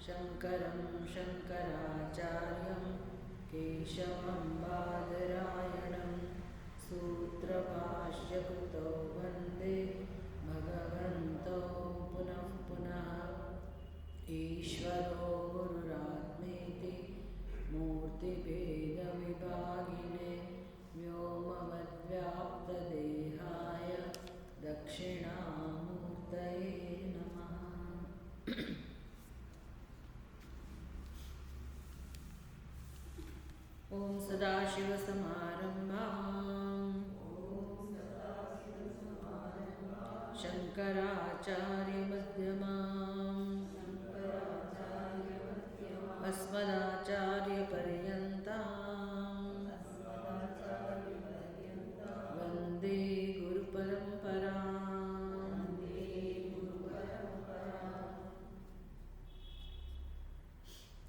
शङ्करं शङ्कराचार्यं केशवं बादरायणं सूत्रभाष्यकृतौ वन्दे भगवन्तौ पुनः पुनः। ईश्वरो गुरुरात्मेति मूर्तिभेदविभागिने व्योमवद्व्याप्तदेहाय दक्षिणामूर्तये नमः। ॐ सदाशिवसमारम्भाम् शङ्कराचार्यमध्यमाम् अस्मदाचार्यपर्यन्ताम् वन्दे गुरुपरम्पराम्।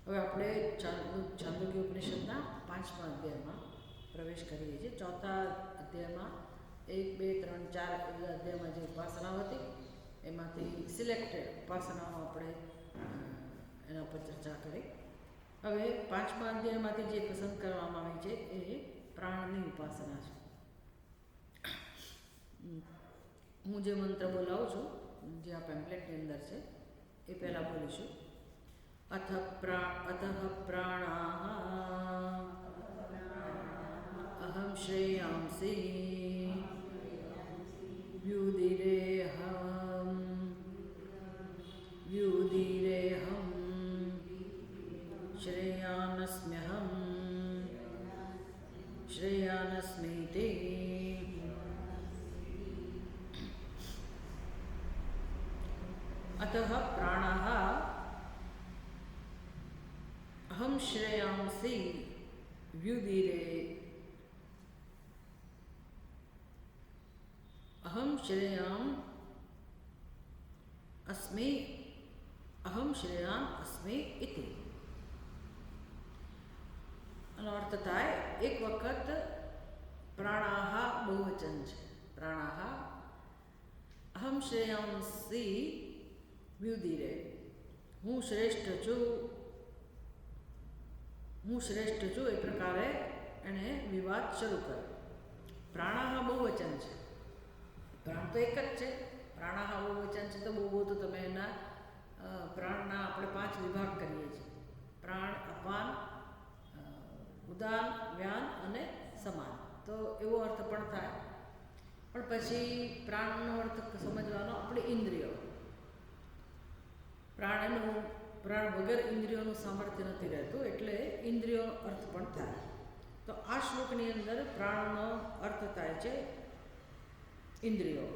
હવે આપણે છાંદોગ્ય ઉપનિષદના 5મા અધ્યાયમાં પ્રવેશ કરીએ છીએ. ચોથા અધ્યાયમાં 1, 2, 3, 4 એવા અધ્યાયમાં જે ઉપાસનાઓ હતી એમાંથી સિલેક્ટેડ ઉપાસનાઓ આપણે એના પર ચર્ચા કરી. હવે 5મા અધ્યાયમાંથી જે પસંદ કરવામાં આવી છે એ પ્રાણની ઉપાસના છે. હું જે મંત્ર બોલાવું છું જે આ પેમ્પલેટની અંદર છે એ પહેલાં બોલીશું. अथ प्राणाः अहं श्रेयांसि व्युदिरेऽहं श्रेयानस्म्यहं श्रेयानस्मीति अतः प्राणः अहं श्रेयांसि व्युदिरे अहं श्रेयान् अस्मि अहं श्रेयान् अस्मि इति. આનો અર્થ થાય એક વખત પ્રાણાહ બહુવચન છે. પ્રાણાહ અહમ શ્રેયાંસી વ્યુદિરે, હું શ્રેષ્ઠ છું એ પ્રકારે એણે વિવાદ શરૂ કર્યો. પ્રાણાહ બહુવચન છે, પ્રાણ તો એક જ છે. પ્રાણાહ બહુવચન છે તો બહુ તો તમે એના પ્રાણના આપણે 5 વિભાગ કરીએ છીએ. પ્રાણ, અપાન, ઉદાન, વ્યાન અને સમાન. તો એવો અર્થ પણ થાય. પણ પછી પ્રાણનો અર્થ સમજવાનો આપણે ઇન્દ્રિયો. પ્રાણ વગર ઇન્દ્રિયોનું સામર્થ્ય નથી રહેતું, એટલે ઇન્દ્રિયો અર્થ પણ થાય. તો આ શ્લોકની અંદર પ્રાણનો અર્થ થાય છે ઇન્દ્રિયો.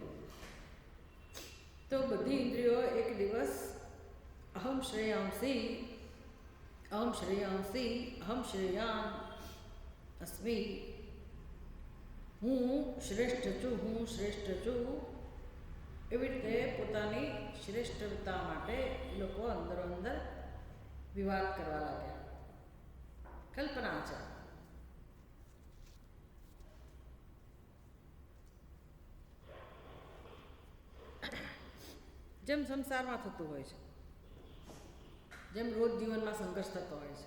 તો બધી ઇન્દ્રિયો એક દિવસ અહમ શ્રેયાન અસ્મિ, હું શ્રેષ્ઠ છું એવી રીતે પોતાની શ્રેષ્ઠતા માટે એ લોકો અંદરો અંદર વિવાદ કરવા લાગ્યા. કલ્પના છે. જેમ સંસારમાં થતું હોય છે, જેમ રોજ જીવનમાં સંઘર્ષ થતો હોય છે.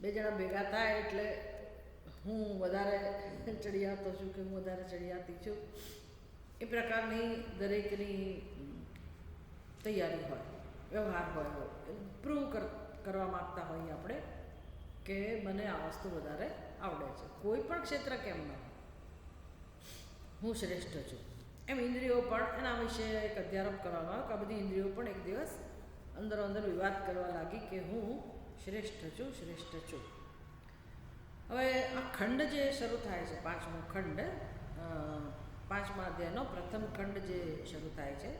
2 જણા ભેગા થાય એટલે હું વધારે ચડિયાતો છું કે હું વધારે ચડિયાતી છું, એ પ્રકારની દરેકની તૈયારી હોય, વ્યવહાર હોય. પ્રૂવ કરવા માગતા હોઈએ આપણે કે મને આ વસ્તુ વધારે આવડે છે. કોઈ પણ ક્ષેત્ર કેમ ન, હું શ્રેષ્ઠ છું. એમ ઇન્દ્રિયો પણ એના વિશે એક અધ્યારોપ કરવામાં આવ્યો કે આ બધી ઇન્દ્રિયો પણ એક દિવસ અંદરો અંદર વિવાદ કરવા લાગી કે હું શ્રેષ્ઠ છું. હવે આ ખંડ જે શરૂ થાય છે, 5મો ખંડ, 5મા અધ્યાયનો પ્રથમ ખંડ જે શરૂ થાય છે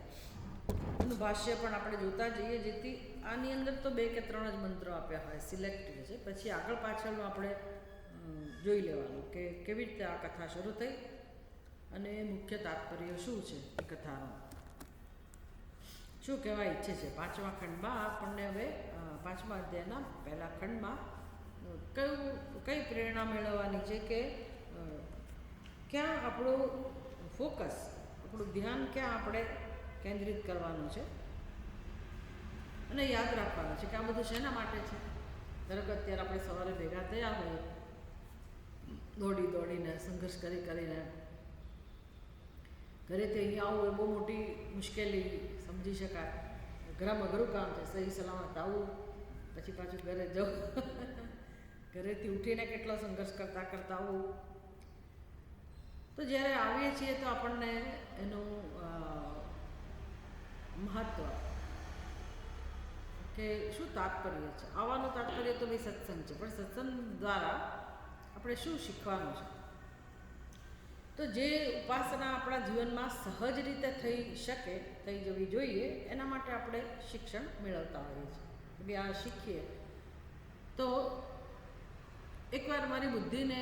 એનું ભાષ્ય પણ આપણે જોતા જઈએ, જેથી આની અંદર તો 2 કે 3 જ મંત્રો આપ્યા હોય, સિલેક્ટેડ છે. પછી આગળ પાછળનું આપણે જોઈ લેવાનું કે કેવી રીતે આ કથા શરૂ થઈ અને મુખ્ય તાત્પર્ય શું છે એ કથાનો, શું કહેવા ઈચ્છે છે. 5મા ખંડમાં આપણને હવે 5મા અધ્યાયના પહેલા ખંડમાં કઈ પ્રેરણા મેળવવાની છે કે ક્યાં આપણું ફોકસ, આપણું ધ્યાન ક્યાં આપણે કેન્દ્રિત કરવાનું છે. અને યાદ રાખવાનું છે કે આ બધું શેના માટે છે. ધારો કે અત્યારે આપણે સવારે ભેગા થયા હોઈએ, દોડીને સંઘર્ષ કરીને ઘરેથી અહીંયા આવવું એ બહુ મોટી મુશ્કેલી સમજી શકાય. ઘરમાં અઘરું કામ છે, સહી સલામત આવવું, પછી પાછું ઘરે જવું, ઘરેથી ઉઠીને કેટલો સંઘર્ષ કરતાં આવવું. તો જ્યારે આવીએ છીએ તો આપણને એનું મહત્ત્વ કે શું તાત્પર્ય છે. આવવાનું તાત્પર્ય તો ભાઈ સત્સંગ છે, પણ સત્સંગ દ્વારા આપણે શું શીખવાનું છે. તો જે ઉપાસના આપણા જીવનમાં સહજ રીતે થઈ જવી જોઈએ, એના માટે આપણે શિક્ષણ મેળવતા હોઈએ છીએ. કે આ શીખીએ તો એકવાર મારી બુદ્ધિને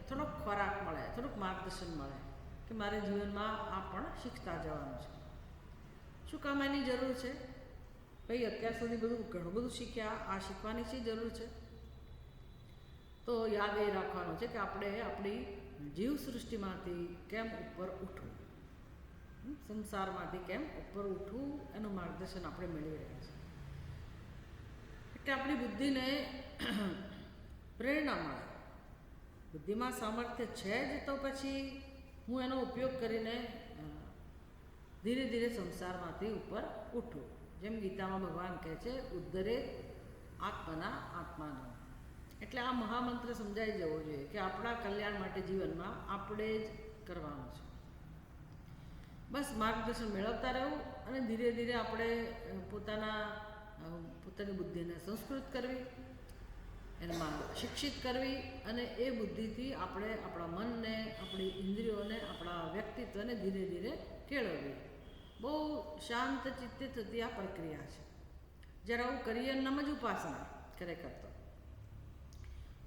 થોડોક ખોરાક મળે, થોડુંક માર્ગદર્શન મળે કે મારે જીવનમાં આ પણ શીખતા જવાનું છે. શું કામ એની જરૂર છે? ભાઈ અત્યાર સુધી ઘણું બધું શીખ્યા, આ શીખવાની શી જરૂર છે? તો યાદ એ રાખવાનું છે કે આપણે આપણી જીવ સૃષ્ટિમાંથી કેમ ઉપર ઉઠવું, સંસારમાંથી કેમ ઉપર ઉઠવું, એનું માર્ગદર્શન આપણે મેળવી રહ્યા છીએ. એટલે આપણી બુદ્ધિને પ્રેરણા મળે. બુદ્ધિમાં સામર્થ્ય છે જ, તો પછી હું એનો ઉપયોગ કરીને ધીરે ધીરે સંસારમાંથી ઉપર ઉઠું. જેમ ગીતામાં ભગવાન કહે છે, ઉદ્ધરે આત્મના આત્માનો. એટલે આ મહામંત્ર સમજાઈ જવો જોઈએ કે આપણા કલ્યાણ માટે જીવનમાં આપણે જ કરવાનું છે. બસ માર્ગદર્શન મેળવતા રહેવું અને ધીરે ધીરે આપણે પોતાની બુદ્ધિને સંસ્કૃત કરવી, એમાં શિક્ષિત કરવી, અને એ બુદ્ધિથી આપણે આપણા મનને, આપણી ઇન્દ્રિયોને, આપણા વ્યક્તિત્વને ધીરે ધીરે કેળવવી. બહુ શાંત ચિત્તે થતી આ પ્રક્રિયા છે. જ્યારે આવું કરીએ નામ જ ઉપાસના ખરેખર.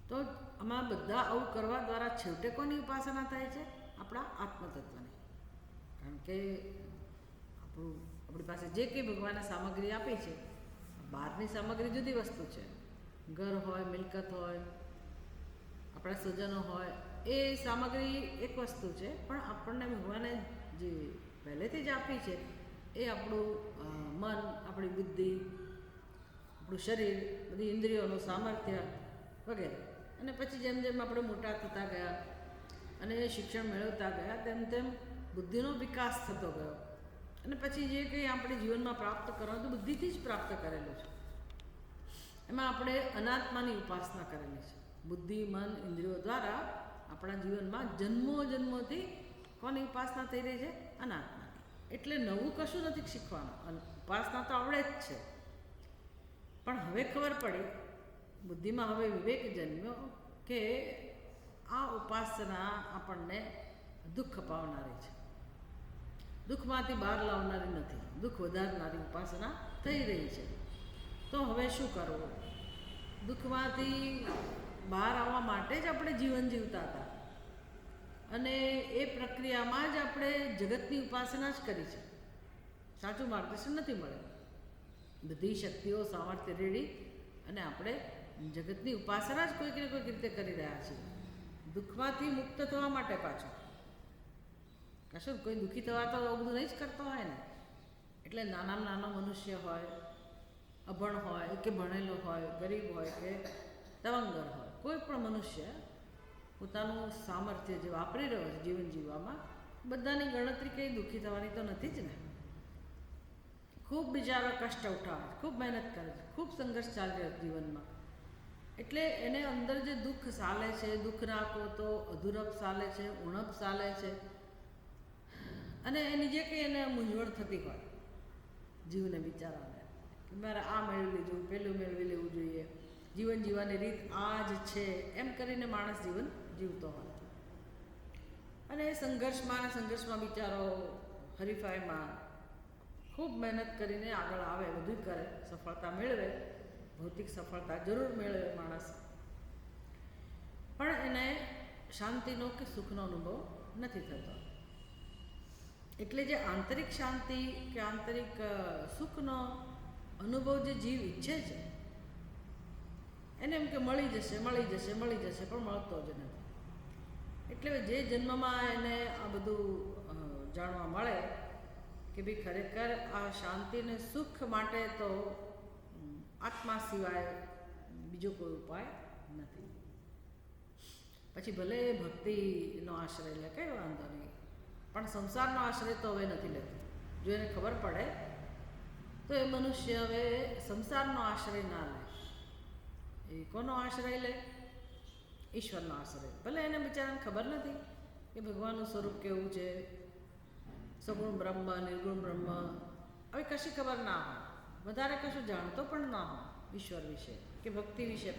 તો આમાં બધા આવું કરવા દ્વારા છેવટે કોની ઉપાસના થાય છે? આપણા આત્મતત્વની. કારણ કે આપણી પાસે જે કંઈ ભગવાને સામગ્રી આપી છે, બહારની સામગ્રી જુદી વસ્તુ છે. ઘર હોય, મિલકત હોય, આપણા સ્વજનો હોય, એ સામગ્રી એક વસ્તુ છે. પણ આપણને ભગવાને જે પહેલેથી જ આપી છે એ આપણું મન, આપણી બુદ્ધિ, આપણું શરીર, બધી ઇન્દ્રિયોનું સામર્થ્ય વગેરે. અને પછી જેમ જેમ આપણે મોટા થતા ગયા અને શિક્ષણ મેળવતા ગયા, તેમ તેમ બુદ્ધિનો વિકાસ થતો ગયો. અને પછી જે કંઈ આપણે જીવનમાં પ્રાપ્ત કરવાનું તો બુદ્ધિથી જ પ્રાપ્ત કરેલું છે. એમાં આપણે અનાત્માની ઉપાસના કરેલી છે. બુદ્ધિ, મન, ઇન્દ્રિયો દ્વારા આપણા જીવનમાં જન્મોથી કોની ઉપાસના થઈ રહી છે? અનાત્માની. એટલે નવું કશું નથી શીખવાનું, ઉપાસના તો આવડે જ છે. પણ હવે ખબર પડી, બુદ્ધિમાં હવે વિવેક જન્મ્યો કે આ ઉપાસના આપણને દુઃખ અપાવનારી છે, દુઃખમાંથી બહાર લાવનારી નથી, દુઃખ વધારનારી ઉપાસના થઈ રહી છે. તો હવે શું કરવું? દુઃખમાંથી બહાર આવવા માટે જ આપણે જીવન જીવતા હતા, અને એ પ્રક્રિયામાં જ આપણે જગતની ઉપાસના જ કરી છે. સાચું માર્ગદર્શન નથી મળે. બધી શક્તિઓ, સામર્થ્ય રેડી અને આપણે જગતની ઉપાસના જ કોઈક ને કોઈક રીતે કરી રહ્યા છીએ, દુઃખમાંથી મુક્ત થવા માટે. પાછું કશું કોઈ દુઃખી થવા તો બધું નહીં જ કરતો હોય ને. એટલે નાનામાં નાનો મનુષ્ય હોય, અભણ હોય કે ભણેલો હોય, ગરીબ હોય કે તવંગર હોય, કોઈ પણ મનુષ્ય પોતાનું સામર્થ્ય જે વાપરી રહ્યો છે જીવન જીવવામાં, બધાની ગણતરી કંઈ દુઃખી થવાની તો નથી જ ને. ખૂબ બિચારો કષ્ટ ઉઠાવે છે, ખૂબ મહેનત કરે છે, ખૂબ સંઘર્ષ ચાલી રહ્યો જીવનમાં. એટલે એને અંદર જે દુઃખ ચાલે છે, દુઃખ રાખો તો અધૂરપ ચાલે છે, ઉણપ ચાલે છે, અને એની જે કંઈ એને મૂંઝવણ થતી હોય જીવને બિચારાને કે મારે આ મેળવી લીધું, પેલું મેળવી લેવું જોઈએ, જીવન જીવવાની રીત આ જ છે, એમ કરીને માણસ જીવન જીવતો હોય. અને એ સંઘર્ષમાં બિચારો હરીફાઈમાં ખૂબ મહેનત કરીને આગળ આવે, બધું કરે, સફળતા મેળવે, ભૌતિક સફળતા જરૂર મેળવે માણસ, પણ એને શાંતિનો કે સુખનો અનુભવ નથી થતો. એટલે જે આંતરિક શાંતિ કે આંતરિક સુખનો અનુભવ જે જીવ ઈચ્છે છે, એને એમ કે મળી જશે પણ મળતો જ નથી. એટલે જે જન્મમાં એને આ બધું જાણવા મળે કે ભાઈ ખરેખર આ શાંતિ અને સુખ માટે તો આત્મા સિવાય બીજો કોઈ ઉપાય નથી. પછી ભલે ભક્તિનો આશ્રય લે, કંઈ વાંધો નહીં, પણ સંસારનો આશ્રય તો હવે નથી લેતો. જો એને ખબર પડે તો એ મનુષ્ય હવે સંસારનો આશ્રય ના લે. એ કોનો આશ્રય લે? ઈશ્વરનો આશ્રય. ભલે એને બિચારાને ખબર નથી કે ભગવાનનું સ્વરૂપ કેવું છે, સગુણ બ્રહ્મ, નિર્ગુણ બ્રહ્મ, હવે કશી ખબર ના હોય, વધારે કશું જાણતો પણ ના હોય ઈશ્વર વિશે કે ભક્તિ વિશે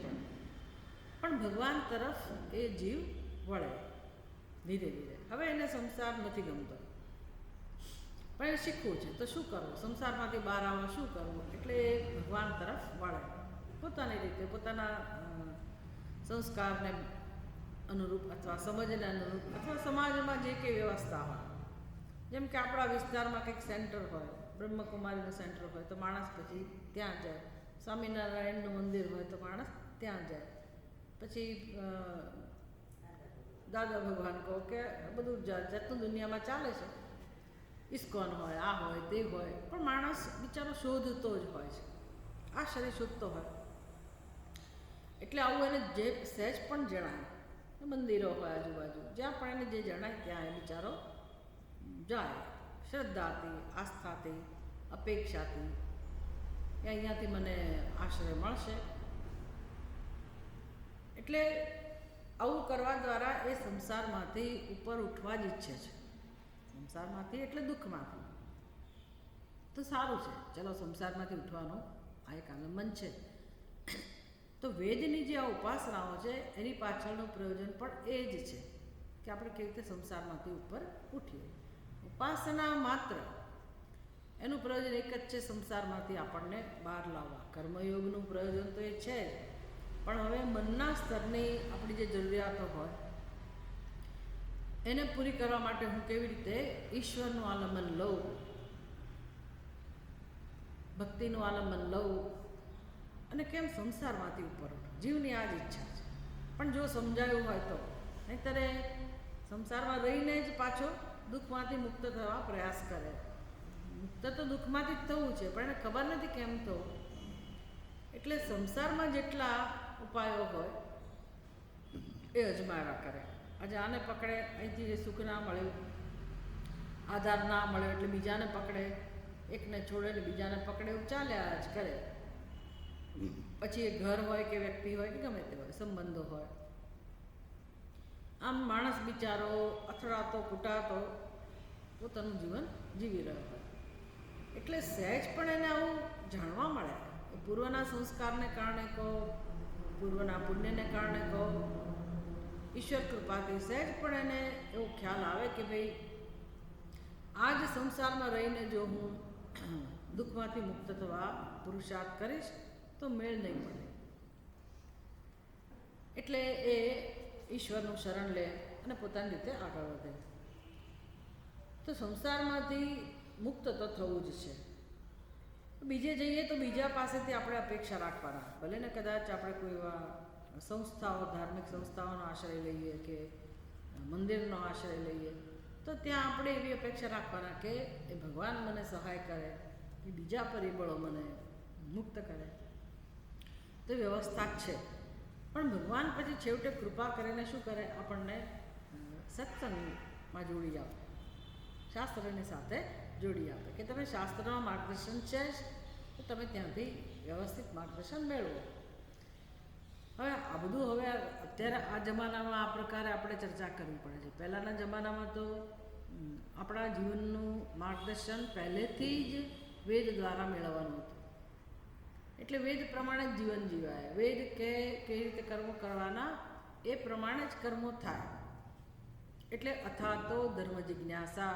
પણ ભગવાન તરફ એ જીવ વળે ધીરે ધીરે. હવે એને સંસાર નથી ગમતો, પણ એ શીખવું છે. તો શું કરવું? સંસારમાંથી બહાર આવવા શું કરવું? એટલે એ ભગવાન તરફ વળે પોતાની રીતે, પોતાના સંસ્કારને અનુરૂપ અથવા સમજને અનુરૂપ અથવા સમાજમાં જે કંઈ વ્યવસ્થા હોય. જેમ કે આપણા વિસ્તારમાં કંઈક સેન્ટર હોય, બ્રહ્મકુમારીનું સેન્ટર હોય તો માણસ પછી ત્યાં જાય. સ્વામિનારાયણનું મંદિર હોય તો માણસ ત્યાં જાય. પછી દાદા ભગવાન કહો કે બધું જાતનું દુનિયામાં ચાલે છે, ઇસ્કોન હોય, આ હોય, તે હોય, પણ માણસ બિચારો શોધતો જ હોય છે, આશ્રય શોધતો હોય. એટલે આવું એને જે સહેજ પણ જણાય, મંદિરો હોય આજુબાજુ, જ્યાં પણ એને જે જણાય ત્યાં એ બિચારો જાય, શ્રદ્ધાથી, આસ્થાથી, અપેક્ષાથી કે અહીંયાથી મને આશ્રય મળશે. એટલે આવું કરવા દ્વારા એ સંસારમાંથી ઉપર ઉઠવા જ ઈચ્છે છે. સંસારમાંથી એટલે દુઃખમાંથી. તો સારું છે, ચલો સંસારમાંથી ઉઠવાનું આ એક આલંબન છે. તો વેદની જે આ ઉપાસનાઓ છે એની પાછળનું પ્રયોજન પણ એ જ છે કે આપણે કેવી રીતે સંસારમાંથી ઉપર ઉઠીએ. ઉપાસના માત્ર એનું પ્રયોજન એક જ છે, સંસારમાંથી આપણને બહાર લાવવા. કર્મયોગનું પ્રયોજન તો એ છે જ, પણ હવે મનના સ્તરની આપણી જે જરૂરિયાતો હોય એને પૂરી કરવા માટે હું કેવી રીતે ઈશ્વરનું આલંબન લઉં, ભક્તિનું આલંબન લઉં, અને કેમ સંસારમાંથી ઉપર ઉઠું. જીવની આ જ ઈચ્છા છે. પણ જો સમજાયું હોય તો, નહીંતર સંસારમાં રહીને જ પાછો દુઃખમાંથી મુક્ત થવા પ્રયાસ કરે. મુક્ત તો દુઃખમાંથી જ થવું છે, પણ એને ખબર નથી કેમ થવું. એટલે સંસારમાં જેટલા ઉપાયો હોય એ અજમાવ્યા કરે. આજે આને પકડે, અહીંથી સુખ ના મળ્યું, આધાર ના મળ્યો એટલે બીજાને પકડે, એકને છોડે ને બીજાને પકડે, એવું ચાલ્યા જ કરે. પછી એ ઘર હોય કે વ્યક્તિ હોય કે ગમે તે હોય, સંબંધો હોય, આમ માણસ બિચારો અથડાતો કૂટાતો પોતાનું જીવન જીવી રહ્યો હોય. એટલે સહેજ પણ એને આવું જાણવા મળે, પૂર્વના સંસ્કારને કારણે કહો, પૂર્વના પુણ્યને કારણે કહો, ઈશ્વર કૃપાથી સહેજ પણ એને એવો ખ્યાલ આવે કે ભાઈ આ જ સંસારમાં રહીને જો હું દુઃખમાંથી મુક્ત થવા પુરુષાર્થ કરીશ તો મેળ નહીં પડે. એટલે એ ઈશ્વરનું શરણ લે અને પોતાની રીતે આગળ વધે. તો સંસારમાંથી મુક્ત તો થવું જ છે. બીજે જઈએ તો બીજા પાસેથી આપણે અપેક્ષા રાખવાના. ભલે ને કદાચ આપણે કોઈ એવા સંસ્થાઓ, ધાર્મિક સંસ્થાઓનો આશ્રય લઈએ કે મંદિરનો આશ્રય લઈએ તો ત્યાં આપણે એવી અપેક્ષા રાખવાના કે એ ભગવાન મને સહાય કરે, કે બીજા પરિબળો મને મુક્ત કરે. તો વ્યવસ્થા જ છે. પણ ભગવાન પછી છેવટે કૃપા કરીને શું કરે, આપણને સત્સંગમાં જોડી આપે, શાસ્ત્રની સાથે જોડી આપે કે તમે શાસ્ત્રમાં માર્ગદર્શન છે તો તમે ત્યાંથી વ્યવસ્થિત માર્ગદર્શન મેળવો. હવે આ બધું હવે અત્યારે આ જમાનામાં આ પ્રકારે આપણે ચર્ચા કરવી પડે છે. પહેલાંના જમાનામાં તો આપણા જીવનનું માર્ગદર્શન પહેલેથી જ વેદ દ્વારા મેળવવાનું હતું. એટલે વેદ પ્રમાણે જ જીવન જીવાય. વેદ કે કેવી રીતે કર્મો કરવાના એ પ્રમાણે જ કર્મો થાય. એટલે અથાતો ધર્મ જિજ્ઞાસા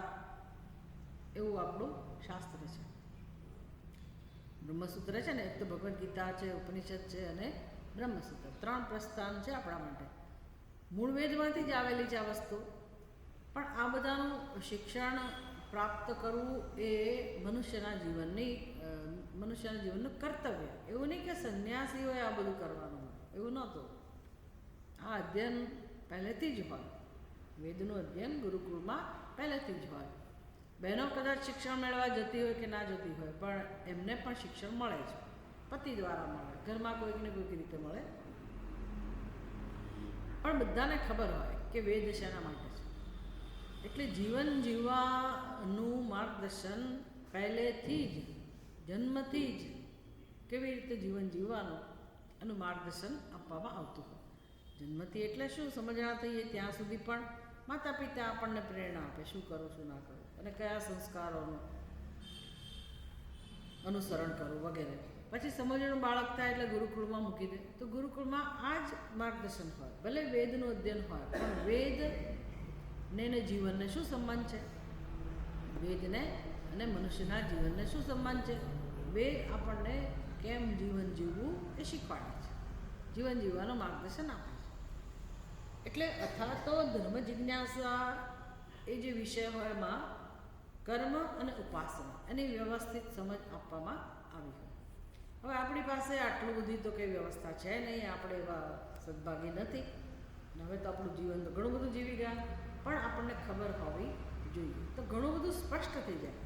એવું આપણું શાસ્ત્ર છે. બ્રહ્મસૂત્ર છે ને, એક તો ભગવદ્ ગીતા છે, ઉપનિષદ છે અને બ્રહ્મસૂત્ર, 3 પ્રસ્થાન છે આપણા માટે. મૂળ વેદમાંથી જ આવેલી છે આ વસ્તુ. પણ આ બધાનું શિક્ષણ પ્રાપ્ત કરવું એ મનુષ્યના જીવનનું કર્તવ્ય. એવું નહીં કે સંન્યાસીઓએ આ બધું કરવાનું, એવું નહોતું. આ અધ્યયન પહેલેથી જ હોય. વેદનું અધ્યયન ગુરુકુળમાં પહેલેથી જ હોય. બહેનો કદાચ શિક્ષણ મેળવવા જતી હોય કે ના જતી હોય, પણ એમને પણ શિક્ષણ મળે છે. પતિ દ્વારા મળે, ઘરમાં કોઈક ને કોઈક રીતે મળે, પણ બધાને ખબર હોય કે વેદ શેના માટે છે. એટલે જીવન જીવવાનું માર્ગદર્શન પહેલેથી જ, જન્મથી જ કેવી રીતે જીવન જીવવાનું એનું માર્ગદર્શન આપવામાં આવતું હોય. જન્મથી એટલે શું, સમજણા થઈએ ત્યાં સુધી પણ માતા પિતા આપણને પ્રેરણા આપે, શું કરો શું ના કરો, અને કયા સંસ્કારોનું અનુસરણ કરવું વગેરે. પછી સમજણું બાળક થાય એટલે ગુરુકુળમાં મૂકી દે, તો ગુરુકુળમાં આ જ માર્ગદર્શન હોય. ભલે વેદનું અધ્યયન હોય, પણ વેદ ને જીવનને શું સંબંધ છે, વેદને અને મનુષ્યના જીવનને શું સંબંધ છે. વેદ આપણને કેમ જીવન જીવવું એ શીખવાડે છે, જીવન જીવવાનું માર્ગદર્શન આપે છે. એટલે અથવા તો ધર્મ જિજ્ઞાસા એ જે વિષય હોય એમાં કર્મ અને ઉપાસના એની વ્યવસ્થિત સમજ આપવામાં આવી હોય. હવે આપણી પાસે આટલું બધી તો કંઈ વ્યવસ્થા છે નહીં, આપણે એવા સદભાગી નથી. હવે તો આપણું જીવન તો ઘણું બધું જીવી ગયા, પણ આપણને ખબર હોવી જોઈએ તો ઘણું બધું સ્પષ્ટ થઈ જાય.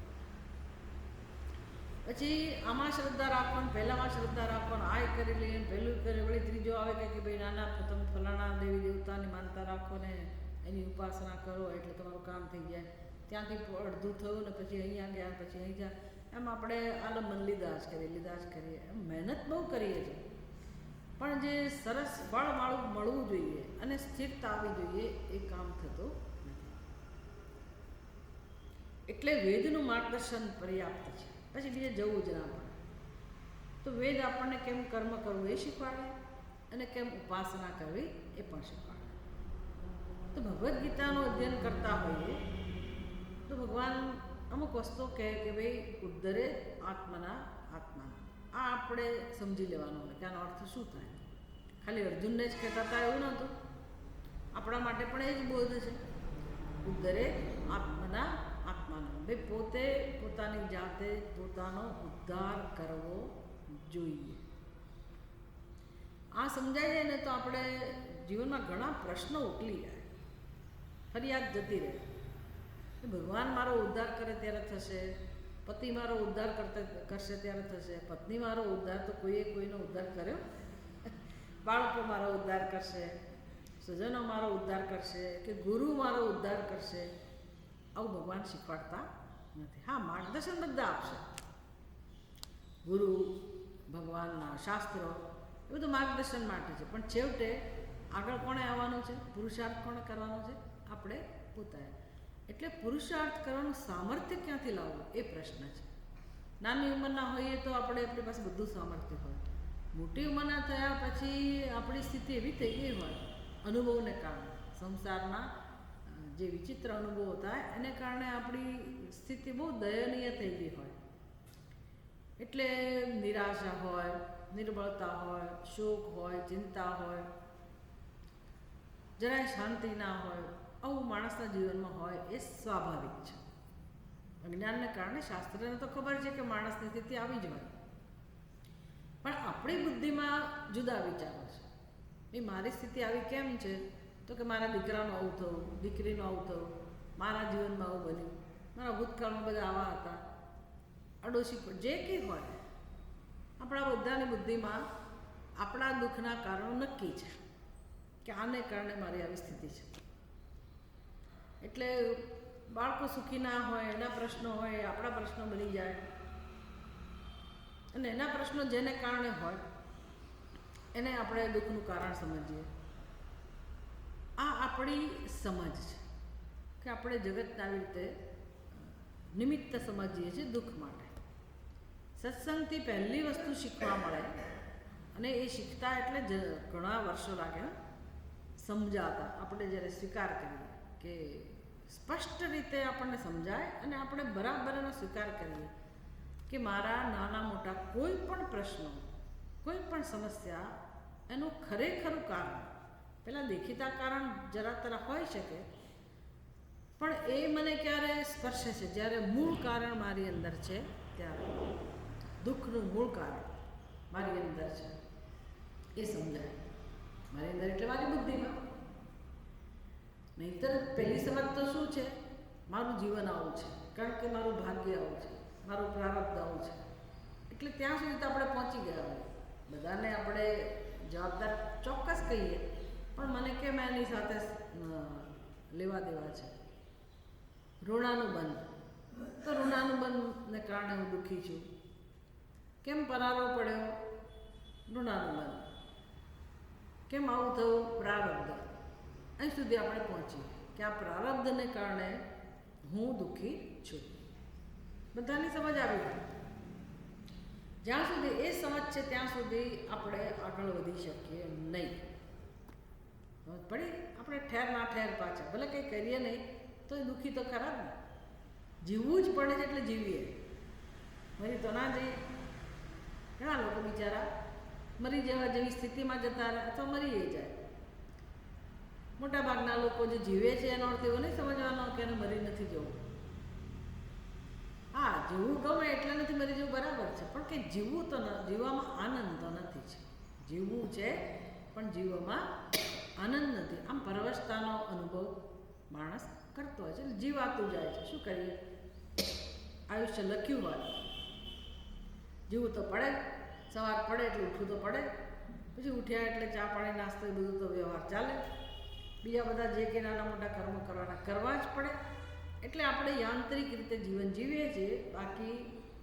પછી આમાં શ્રદ્ધા રાખવાનું, પહેલાંમાં શ્રદ્ધા રાખવાનું, આ કરી લઈએ, પહેલું કરે, વળી ત્રીજો આવે કે ભાઈ નાના તમે ફલાણા દેવી દેવતાની માનતા રાખો ને એની ઉપાસના કરો એટલે તમારું કામ થઈ જાય. ત્યાંથી અડધું થયું ને પછી અહીંયા ગયા, પછી અહીં ગયા, એમ આપણે આલમન લીધા જ કરીએ, એમ મહેનત બહુ કરીએ છીએ, પણ જે સરસ ફળવાળું મળવું જોઈએ અને સ્થિરતા આવવી જોઈએ એ કામ થતું નથી. એટલે વેદનું માર્ગદર્શન પર્યાપ્ત છે. પછી બીજે જવું જ ના પડે. તો વેદ આપણને કેમ કર્મ કરવું એ શીખવાડે અને કેમ ઉપાસના કરવી એ પણ શીખવાડે. તો ભગવદ્ ગીતાનું અધ્યયન કરતા હોઈએ તો ભગવાન અમુક વસ્તુ કહે કે ભાઈ ઉદ્ધરે આત્મના. આ આપણે સમજી લેવાનું હોય કે આનો અર્થ શું થાય. ખાલી અર્જુનને જ કહેતા હતા એવું નહોતું, આપણા માટે પણ એ જ બોધ છે. ઉદ્ધરે આત્મના ભાઈ પોતે પોતાની જાતે પોતાનો ઉદ્ધાર કરવો જોઈએ. આ સમજાઈ જાય ને તો આપણે જીવનમાં ઘણા પ્રશ્નો ઉકલી જાય, ફરિયાદ જતી રહે. ભગવાન મારો ઉદ્ધાર કરે ત્યારે થશે, પતિ મારો ઉદ્ધાર કરશે ત્યારે થશે, પત્ની મારો ઉદ્ધાર તો કોઈનો ઉદ્ધાર કર્યો, બાળકો મારો ઉદ્ધાર કરશે, સ્વજનો મારો ઉદ્ધાર કરશે કે ગુરુ મારો ઉદ્ધાર કરશે, આવું ભગવાન શીખવાડતા નથી. હા, માર્ગદર્શન બધા આપશે, ગુરુ, ભગવાનના શાસ્ત્રો એ બધું માર્ગદર્શન માટે છે, પણ છેવટે આગળ કોણે આવવાનું છે, પુરુષાર્થ કોણે કરવાનો છે, આપણે પોતાએ. એટલે પુરુષાર્થ કરવાનું સામર્થ્ય ક્યાંથી લાવવું એ પ્રશ્ન છે. નાની ઉંમરના હોઈએ તો આપણી પાસે બધું સામર્થ્ય હોય, મોટી ઉંમરના થયા પછી આપણી સ્થિતિ એવી થઈ ગઈ હોય અનુભવને કારણે, સંસારના જે વિચિત્ર અનુભવો થાય એને કારણે આપણી સ્થિતિ બહુ દયનીય થઈ ગઈ હોય. એટલે નિરાશા હોય, નિર્બળતા હોય, શોક હોય, ચિંતા હોય, જરાય શાંતિ ના હોય, આવું માણસના જીવનમાં હોય એ સ્વાભાવિક છે. અજ્ઞાનને કારણે શાસ્ત્રને તો ખબર છે કે માણસની સ્થિતિ આવી જ હોય, પણ આપણી બુદ્ધિમાં જુદા વિચારો છે. એ મારી સ્થિતિ આવી કેમ છે, તો કે મારા દીકરાનું આવું થયું, દીકરીનું આવું થયું, મારા જીવનમાં આવું બન્યું, મારા ભૂતકાળમાં બધા આવા હતા, અડોશી જે કંઈ હોય, આપણા બધાની બુદ્ધિમાં આપણા દુઃખના કારણો નક્કી છે કે આને કારણે મારી આવી સ્થિતિ છે. એટલે બાળકો સુખી ના હોય, એના પ્રશ્નો હોય, આપણા પ્રશ્નો બની જાય, અને એના પ્રશ્નો જેને કારણે હોય એને આપણે દુઃખનું કારણ સમજીએ. આ આપણી સમજ છે કે આપણે જગતને આવી રીતે નિમિત્ત સમજીએ છીએ દુઃખ માટે. સત્સંગથી પહેલી વસ્તુ શીખવા મળે, અને એ શીખતા એટલે ઘણા વર્ષો લાગે સમજાતા. આપણે જ્યારે સ્વીકાર કરીએ કે સ્પષ્ટ રીતે આપણને સમજાય અને આપણે બરાબર એનો સ્વીકાર કરીએ કે મારા નાના મોટા કોઈ પણ પ્રશ્નો, કોઈ પણ સમસ્યા, એનું ખરેખરું કારણ, પેલા દેખીતા કારણ જરા તરા હોઈ શકે, પણ એ મને ક્યારે સ્પર્શે છે જ્યારે મૂળ કારણ મારી અંદર છે, ત્યારે દુઃખનું મૂળ કારણ મારી અંદર છે એ સમજાય. મારી અંદર એટલે મારી બુદ્ધિમાં. નહીંતર પહેલી સમજ તો શું છે, મારું જીવન આવું છે, કારણ કે મારું ભાગ્ય આવું છે, મારું પ્રારબ્ધ આવું છે, એટલે ત્યાં સુધી તો આપણે પહોંચી ગયા હોય. જવાબદાર ચોક્કસ કહીએ, પણ મને કેમ એની સાથે લેવા દેવા છે. ઋણાનુબંધ, તો ઋણાનુબંધને કારણે હું દુઃખી છું. કેમ પરારો પડ્યો? ઋણાનુબંધ. કેમ આવું થયું? પ્રારબ્ધ. અહીં સુધી આપણે પહોંચીએ કે આ પ્રારબ્ધને કારણે હું દુઃખી છું. બધાની સમજ આવી. જ્યાં સુધી એ સમજ છે ત્યાં સુધી આપણે આગળ વધી શકીએ નહીં. પડી આપણે ઠેર ના ઠેર પાછા, ભલે કંઈ કરીએ નહીં તો એ દુઃખી તો ખરા ને. જીવવું જ પડે છે એટલે જીવીએ, મરી તો ના જઈએ. ઘણા લોકો બિચારા મરી જવા જેવી સ્થિતિમાં જતા રહે અથવા મરી જાય. મોટાભાગના લોકો જે જીવે છે એનો અર્થ એવો નહીં સમજવાનો કે એને મરી નથી જવું. હા, જીવવું ગમે એટલે નથી મરી જવું, બરાબર છે, પણ કે જીવવું તો જીવવામાં આનંદ તો નથી છે. જીવવું છે પણ જીવવામાં આનંદ નથી. આમ પરવશતાનો અનુભવ માણસ કરતો હોય છે, એટલે જીવાતું જાય છે. શું કરીએ? આયુષ્ય લખ્યું હોય, જીવવું તો પડે. સવાર પડે એટલે ઉઠવું તો પડે. પછી ઉઠ્યા એટલે ચા પાણી નાસ્તો એ બધું તો વ્યવહાર ચાલે. બીજા બધા જે કે નાના મોટા કર્મો કરવાના કરવા જ પડે. એટલે આપણે યાંત્રિક રીતે જીવન જીવીએ છીએ, બાકી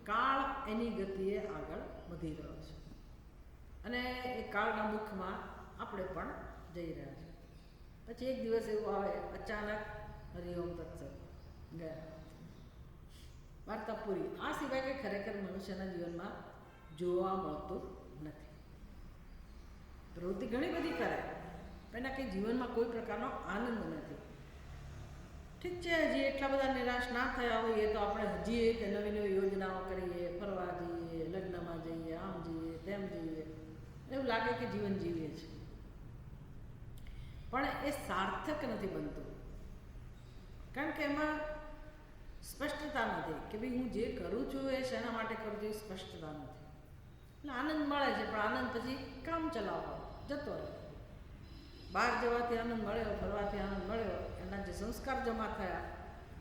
કાળ એની ગતિએ આગળ વધી રહ્યો છે અને એ કાળના મુખમાં આપણે પણ જઈ રહ્યા છીએ. પછી એક દિવસ એવું આવે, અચાનક હરિઓમ તત્સત ગયા, વાર્તા પૂરી. આ સિવાય કે ખરેખર મનુષ્યના જીવનમાં જોવા મળતું નથી. પ્રવૃત્તિ ઘણી બધી કરે, એના કંઈ જીવનમાં કોઈ પ્રકારનો આનંદ નથી. ઠીક છે, હજી એટલા બધા નિરાશ ના થયા હોઈએ તો આપણે હજી એક નવી નવી યોજનાઓ કરીએ, ફરવા જઈએ, લગ્નમાં જઈએ, આમ જઈએ, તેમ જઈએ, એવું લાગે કે જીવન જીવીએ છીએ, પણ એ સાર્થક નથી બનતું. કારણ કે એમાં સ્પષ્ટતા નથી કે ભાઈ હું જે કરું છું એ શેના માટે કરું છું, એ સ્પષ્ટતા નથી. એટલે આનંદ મળે છે, પણ આનંદ પછી કામ ચલાવવા જતો રહે. બહાર જવાથી આનંદ મળ્યો, ફરવાથી આનંદ મળ્યો, એના જે સંસ્કાર જમા થયા,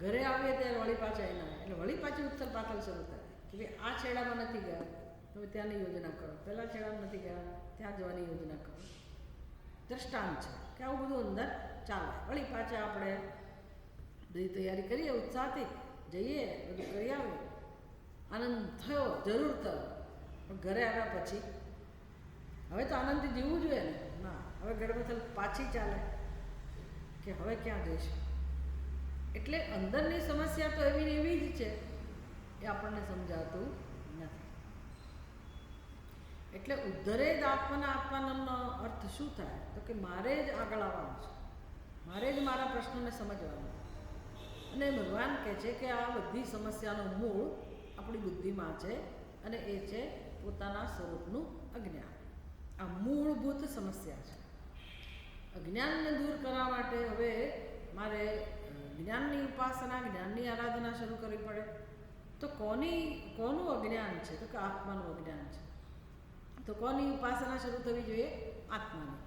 ઘરે આવીએ ત્યારે વળી પાછા એના, એટલે વળી પાછી ઉથલ પાથલ શરૂ થાય કે ભાઈ આ છેડામાં નથી ગયા, તમે ત્યાંની યોજના કરો, પહેલા છેડામાં નથી ગયા, ત્યાં જવાની યોજના કરો. દ્રષ્ટાંત છે કે આવું બધું અંદર ચાલે. વળી પાછા આપણે બધી તૈયારી કરીએ, ઉત્સાહથી જઈએ, બધું કરી આવીએ, આનંદ થયો, જરૂર થયો, પણ ઘરે આવ્યા પછી હવે તો આનંદથી જીવવું જોઈએ ને. ના, હવે ગડબડ પાછી ચાલે કે હવે ક્યાં જઈશું. એટલે અંદરની સમસ્યા તો એવી ને એવી જ છે, એ આપણને સમજાતું નથી. એટલે ઉદ્ધરે જ આત્માના આત્માનંદનો અર્થ શું થાય? તો કે મારે જ આગળ આવવાનું છે, મારે જ મારા પ્રશ્નને સમજવાનું. અને ભગવાન કહે છે કે આ બધી સમસ્યાનું મૂળ આપણી બુદ્ધિમાં છે, અને એ છે પોતાના સ્વરૂપનું અજ્ઞાન. આ મૂળભૂત સમસ્યા છે. અજ્ઞાનને દૂર કરવા માટે હવે મારે જ્ઞાનની ઉપાસના, જ્ઞાનની આરાધના શરૂ કરવી પડે. તો કોનું અજ્ઞાન છે? તો કે આત્માનું અજ્ઞાન છે. તો કોની ઉપાસના શરૂ થવી જોઈએ? આત્માની.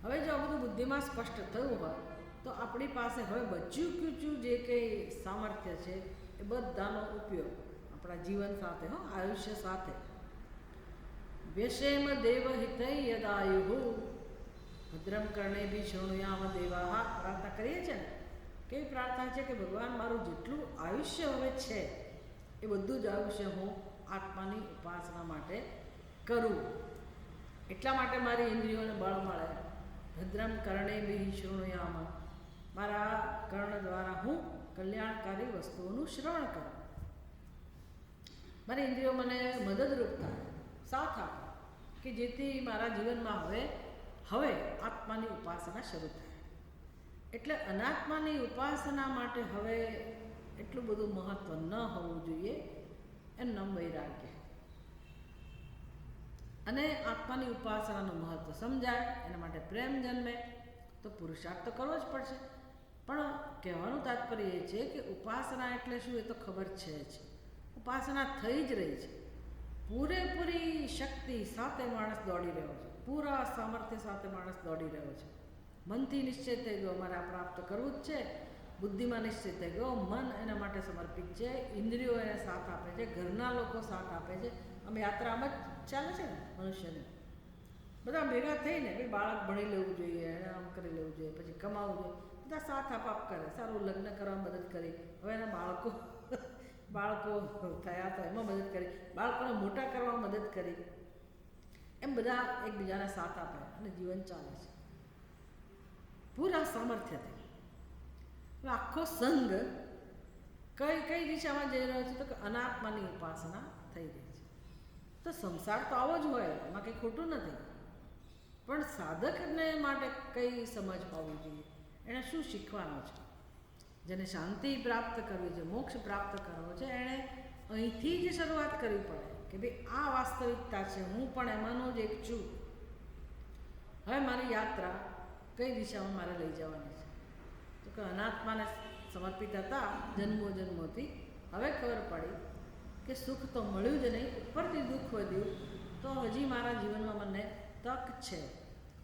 હવે જો આ બધું બુદ્ધિમાં સ્પષ્ટ થયું હોય તો આપણી પાસે હવે બચ્યું કુચ્યું જે કંઈ સામર્થ્ય છે એ બધાનો ઉપયોગ આપણા જીવન સાથે, આયુષ્ય સાથે. વ્યશેમ દેવ હિતૈ યદાયુ ભદ્રમ કર્ણેભિ શૃણુયામ દેવાહ. પ્રાર્થના કરીએ છીએ ને, કેવી પ્રાર્થના છે કે ભગવાન મારું જેટલું આયુષ્ય હવે છે એ બધું જ આયુષ્ય હું આત્માની ઉપાસના માટે કરું. એટલા માટે મારી ઇન્દ્રિયોને બળ મળે. ભદ્રમ કર્ણેભિ શૃણુયામ, મારા કર્ણ દ્વારા હું કલ્યાણકારી વસ્તુઓનું શ્રવણ કરું. મારી ઇન્દ્રિયો મને મદદરૂપ થાય, સાથ આપે, કે જેથી મારા જીવનમાં હવે આત્માની ઉપાસના શરૂ થાય. એટલે અનાત્માની ઉપાસના માટે હવે એટલું બધું મહત્વ ન હોવું જોઈએ. એમ નામ વૈરાગ્ય. અને આત્માની ઉપાસનાનું મહત્વ સમજાય, એના માટે પ્રેમ જન્મે, તો પુરુષાર્થ તો કરવો જ પડશે. પણ કહેવાનું તાત્પર્ય એ છે કે ઉપાસના એટલે શું એ તો ખબર છે જ. ઉપાસના થઈ જ રહી છે. પૂરેપૂરી શક્તિ સાથે માણસ દોડી રહ્યો છે, પૂરા સામર્થ્ય સાથે માણસ દોડી રહ્યો છે. મનથી નિશ્ચય થઈ ગયો મારે આ પ્રાપ્ત કરવું જ છે, બુદ્ધિમાં નિશ્ચય થઈ ગયો, મન એના માટે સમર્પિત છે, ઇન્દ્રિયો એને સાથ આપે છે, ઘરના લોકો સાથ આપે છે. આમ યાત્રામાં જ ચાલે છે ને મનુષ્યની. બધા ભેગા થઈને ભાઈ બાળક ભણી લેવું જોઈએ, એને આમ કરી લેવું જોઈએ, પછી કમાવું જોઈએ, બધા સાથ આપાપ કરે, સારું લગ્ન કરવા મદદ કરી, હવે એના બાળકો થયા તો એમાં મદદ કરી, બાળકોને મોટા કરવા મદદ કરી, એમ બધા એકબીજાને સાથ આપે અને જીવન ચાલે છે પૂરા સામર્થ્યથી. આખો સંઘ કઈ દિશામાં જઈ રહ્યો છે? તો કે અનાત્માની ઉપાસના થઈ રહી છે. તો સંસાર તો આવો જ હોય, એમાં કંઈ ખોટું નથી, પણ સાધકને માટે કઈ સમજ હોવી જોઈએ, એણે શું શીખવાનું છે? જેને શાંતિ પ્રાપ્ત કરવી છે, મોક્ષ પ્રાપ્ત કરવો છે, એણે અહીંથી જ શરૂઆત કરવી પડે કે ભાઈ આ વાસ્તવિકતા છે, હું પણ એમાંનો જ એક છું. હવે મારી યાત્રા કઈ દિશામાં મારે લઈ જવાની છે? તો કે અનાત્માને સમર્પિત હતા જન્મોથી, હવે ખબર પડી કે સુખ તો મળ્યું જ નહીં, ઉપરથી દુઃખ વધ્યું, તો હજી મારા જીવનમાં મને તક છે,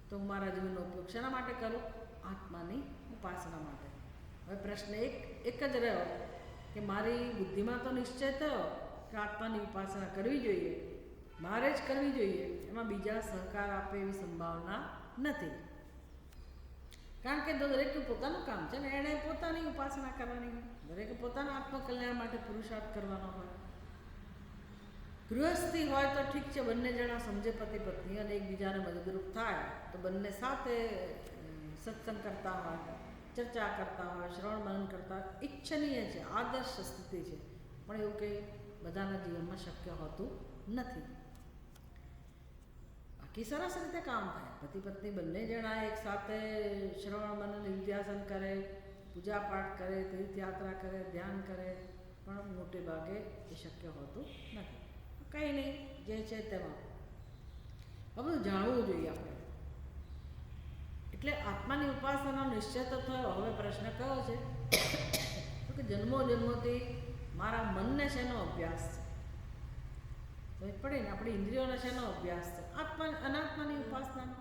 તો હું મારા જીવનનો ઉપયોગ શેના માટે કરું? આત્માની ઉપાસના માટે. હવે પ્રશ્ન એક જ રહ્યો કે મારી બુદ્ધિમાં તો નિશ્ચય થયો કે આત્માની ઉપાસના કરવી જોઈએ, મારે જ કરવી જોઈએ, એમાં બીજા સહકાર આપે એવી સંભાવના નથી, કારણ કે દરેકનું પોતાનું કામ છે ને, એણે પોતાની ઉપાસના કરવાની હોય, દરેકે પોતાના આત્મકલ્યાણ માટે પુરુષાર્થ કરવાનો હોય. ગૃહસ્થી હોય તો ઠીક છે, બંને જણા સમજે પતિ પત્ની અને એકબીજાને મદદરૂપ થાય તો બંને સાથે સત્સંગ કરતા હોય, ચર્ચા કરતા હોય, શ્રવણ મનન કરતા હોય, ઈચ્છનીય છે, આદર્શ સ્થિતિ છે, પણ એવું કંઈ બધાના જીવનમાં શક્ય હોતું નથી. બાકી સરસ રીતે કામ થાય, પતિ પત્ની બંને જણા એક સાથે શ્રવણ મનન નિધ્યાસન કરે, પૂજા પાઠ કરે, તીર્થયાત્રા કરે, ધ્યાન કરે, પણ મોટે ભાગે એ શક્ય હોતું નથી. કંઈ નહીં, જે છે તેમાં આ બધું જાણવું જોઈએ આપણે. એટલે આત્માની ઉપાસનાનો નિશ્ચય તો થયો. હવે પ્રશ્ન કયો છે? તો કે જન્મોથી મારા મનને શેનો અભ્યાસ છે? તો એ પડે ને, આપણી ઇન્દ્રિયોને શેનો અભ્યાસ છે? અનાત્માની ઉપાસનાનો.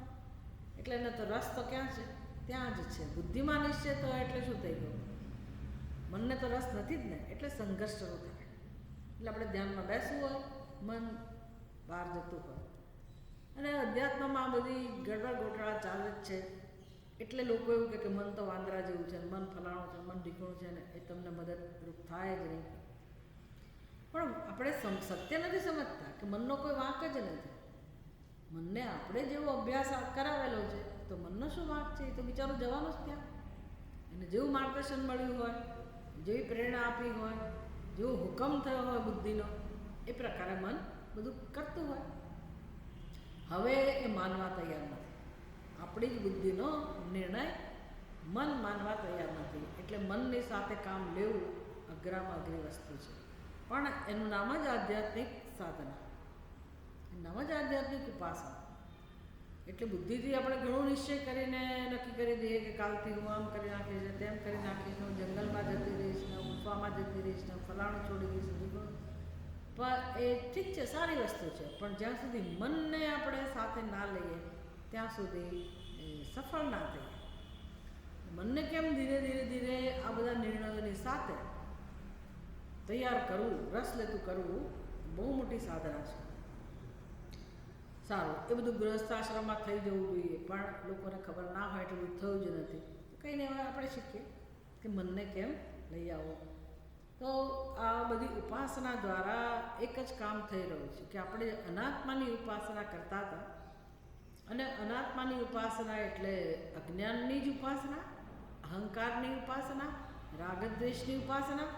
એટલે એને તો રસ તો ક્યાં છે? ત્યાં જ છે. બુદ્ધિમાં નિશ્ચય તો એટલે શું થઈ ગયું? મનને તો રસ નથી જ ને, એટલે સંઘર્ષ શરૂ થાય. એટલે આપણે ધ્યાનમાં બેસવું હોય, મન બહાર જતું હોય, અને અધ્યાત્મમાં આ બધી ગડબડ ગોટાળા ચાલે જ છે. એટલે લોકો એવું કે મન તો વાંદરા જેવું છે, મન ફલાણું છે, મન ઢીકણું છે ને, એ તમને મદદરૂપ થાય જ નહીં. પણ આપણે સત્ય નથી સમજતા કે મનનો કોઈ વાંક જ નથી. મનને આપણે જેવો અભ્યાસ કરાવેલો છે, તો મનનો શું વાંક છે? એ તો બિચારું જવાનું જ ત્યાં. એને જેવું માર્ગદર્શન મળ્યું હોય, જેવી પ્રેરણા આપી હોય, જેવો હુકમ થયો હોય બુદ્ધિનો, એ પ્રકારે મન બધું કરતું હોય. હવે એ માનવા તૈયાર નથી. આપણી જ બુદ્ધિનો નિર્ણય મન માનવા તૈયાર નથી. એટલે મનની સાથે કામ લેવું અઘરામાં અઘરી વસ્તુ છે. પણ એનું નામ જ આધ્યાત્મિક સાધના, એનું નામ જ આધ્યાત્મિક ઉપાસના. એટલે બુદ્ધિથી આપણે ઘણો નિશ્ચય કરીને નક્કી કરી દઈએ કે કાલથી હું આમ કરી નાખીશ, તેમ કરી નાખીશ, હું જંગલમાં જતી રહીશ, ને ગુફામાં જતી રહીશ, ને ફલાણું છોડી દઈશ. પણ એ ઠીક છે, સારી વસ્તુ છે, પણ જ્યાં સુધી મનને આપણે સાથે ના લઈએ ત્યાં સુધી સફળ ના થઈએ. મનને કેમ ધીરે ધીરે આ બધા નિર્ણયોની સાથે તૈયાર કરવું, રસ લેતું કરવું, બહુ મોટી સાધના છે. સારું, એ બધું ગૃહસ્થાશ્રમમાં થઈ જવું જોઈએ, પણ લોકોને ખબર ના હોય એટલે બધું થયું જ નથી. કંઈ નહીં, હવે આપણે શીખીએ કે મનને કેમ લઈ આવો. તો આ બધી ઉપાસના દ્વારા એક જ કામ થઈ રહ્યું છે કે આપણે અનાત્માની ઉપાસના કરતા હતા, અને અનાત્માની ઉપાસના એટલે અજ્ઞાનની જ ઉપાસના, અહંકારની ઉપાસના, રાગદ્વેષની ઉપાસના.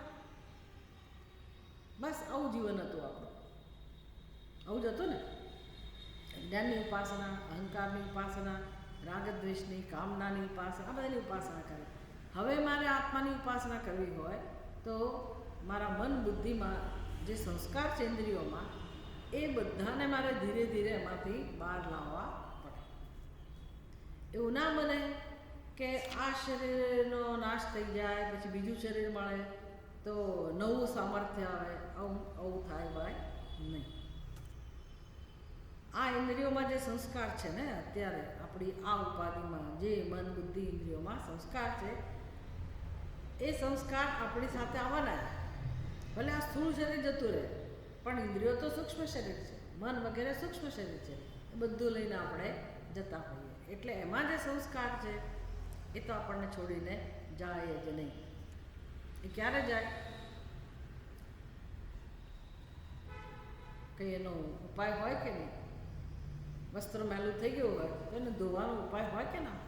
બસ આવું જીવન હતું આપણું. આવું જ હતું ને? અજ્ઞાનની ઉપાસના, અહંકારની ઉપાસના, રાગદ્વેષની, કામનાની ઉપાસના, આ બધાની ઉપાસના કરે. હવે મારે આત્માની ઉપાસના કરવી હોય તો મારા મન બુદ્ધિમાં જે સંસ્કાર છે ઇન્દ્રિયોમાં, એ બધાને મારે ધીરે ધીરે એમાંથી બહાર લાવવા પડે. એવું ના બને કે આ શરીરનો નાશ થઈ જાય, પછી બીજું શરીર મળે તો નવું સામર્થ્ય આવે. આવું થાય ભાઈ નહીં. આ ઇન્દ્રિયોમાં જે સંસ્કાર છે ને, અત્યારે આપણી આ ઉપાધિમાં જે મન બુદ્ધિ ઇન્દ્રિયોમાં સંસ્કાર છે, એ સંસ્કાર આપણી સાથે આવવાના. ભલે આ સ્થૂળ શરીર જતું રહે, પણ ઇન્દ્રિયો તો સૂક્ષ્મ શરીર છે, મન વગેરે સૂક્ષ્મ શરીર છે. એ બધું લઈને આપણે જતા હોઈએ. એટલે એમાં જે સંસ્કાર છે એ તો આપણને છોડીને જાય જ નહીં. એ ક્યારે જાય? કંઈ એનો ઉપાય હોય કે નહીં? વસ્ત્ર મેલું થઈ ગયું હોય તો એને ધોવાનો ઉપાય હોય કે ના?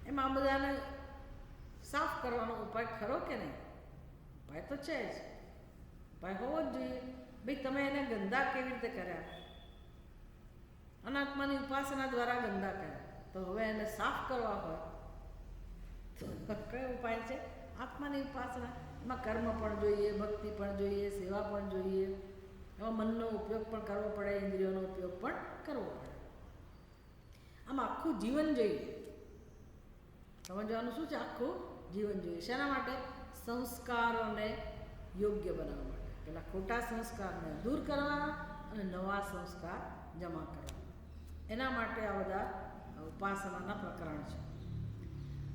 એમાં આ બધાને સાફ કરવાનો ઉપાય ખરો કે નહીં? ઉપાય તો છે જ, ઉપાય હોવો જ જોઈએ. ભાઈ તમે એને ગંદા કેવી રીતે કર્યા? અનાત્માની ઉપાસના દ્વારા ગંદા કર્યા, તો હવે એને સાફ કરવા હોય તો કયો ઉપાય છે? આત્માની ઉપાસના. એમાં કર્મ પણ જોઈએ, ભક્તિ પણ જોઈએ, સેવા પણ જોઈએ, એમાં મનનો ઉપયોગ પણ કરવો પડે, ઇન્દ્રિયોનો ઉપયોગ પણ કરવો પડે. આમ આખું જીવન જોઈએ. સમજવાનું શું છે? આખું જીવન જોઈએ. શેના માટે? સંસ્કારોને યોગ્ય બનાવવા માટે. પેલા ખોટા સંસ્કારને દૂર કરવા અને નવા સંસ્કાર જમા કરવા. એના માટે આ બધા ઉપાસનાના પ્રકરણ છે.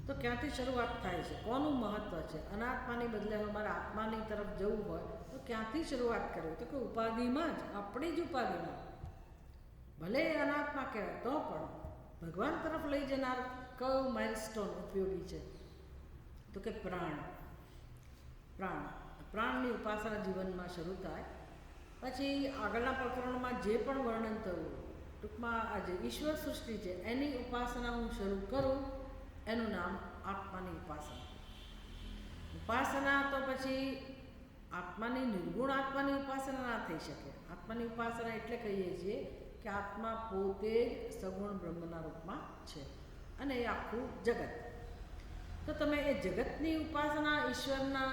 તો ક્યાંથી શરૂઆત થાય છે? કોનું મહત્વ છે? અનાત્માની બદલે અમારે આત્માની તરફ જવું હોય તો ક્યાંથી શરૂઆત કરવી? તો કે ઉપાધિમાં જ, આપણી જ ઉપાધિમાં. ભલે અનાત્મા કહેવાય તો પણ ભગવાન તરફ લઈ જનાર કયું માઇલસ્ટોન ઉપયોગી છે? તો કે પ્રાણ. પ્રાણની ઉપાસના જીવનમાં શરૂ થાય. પછી આગળના પ્રકરણોમાં જે પણ વર્ણન થયું, ટૂંકમાં આ જે ઈશ્વર સૃષ્ટિ છે એની ઉપાસના હું શરૂ કરું, એનું નામ આત્માની ઉપાસના. ઉપાસના તો પછી આત્માની નિર્ગુણ આત્માની ઉપાસના ના થઈ શકે. આત્માની ઉપાસના એટલે કહીએ છીએ કે આત્મા પોતે જ સગુણ બ્રહ્મના રૂપમાં છે અને એ આખું જગત. તો તમે એ જગતની ઉપાસના ઈશ્વરના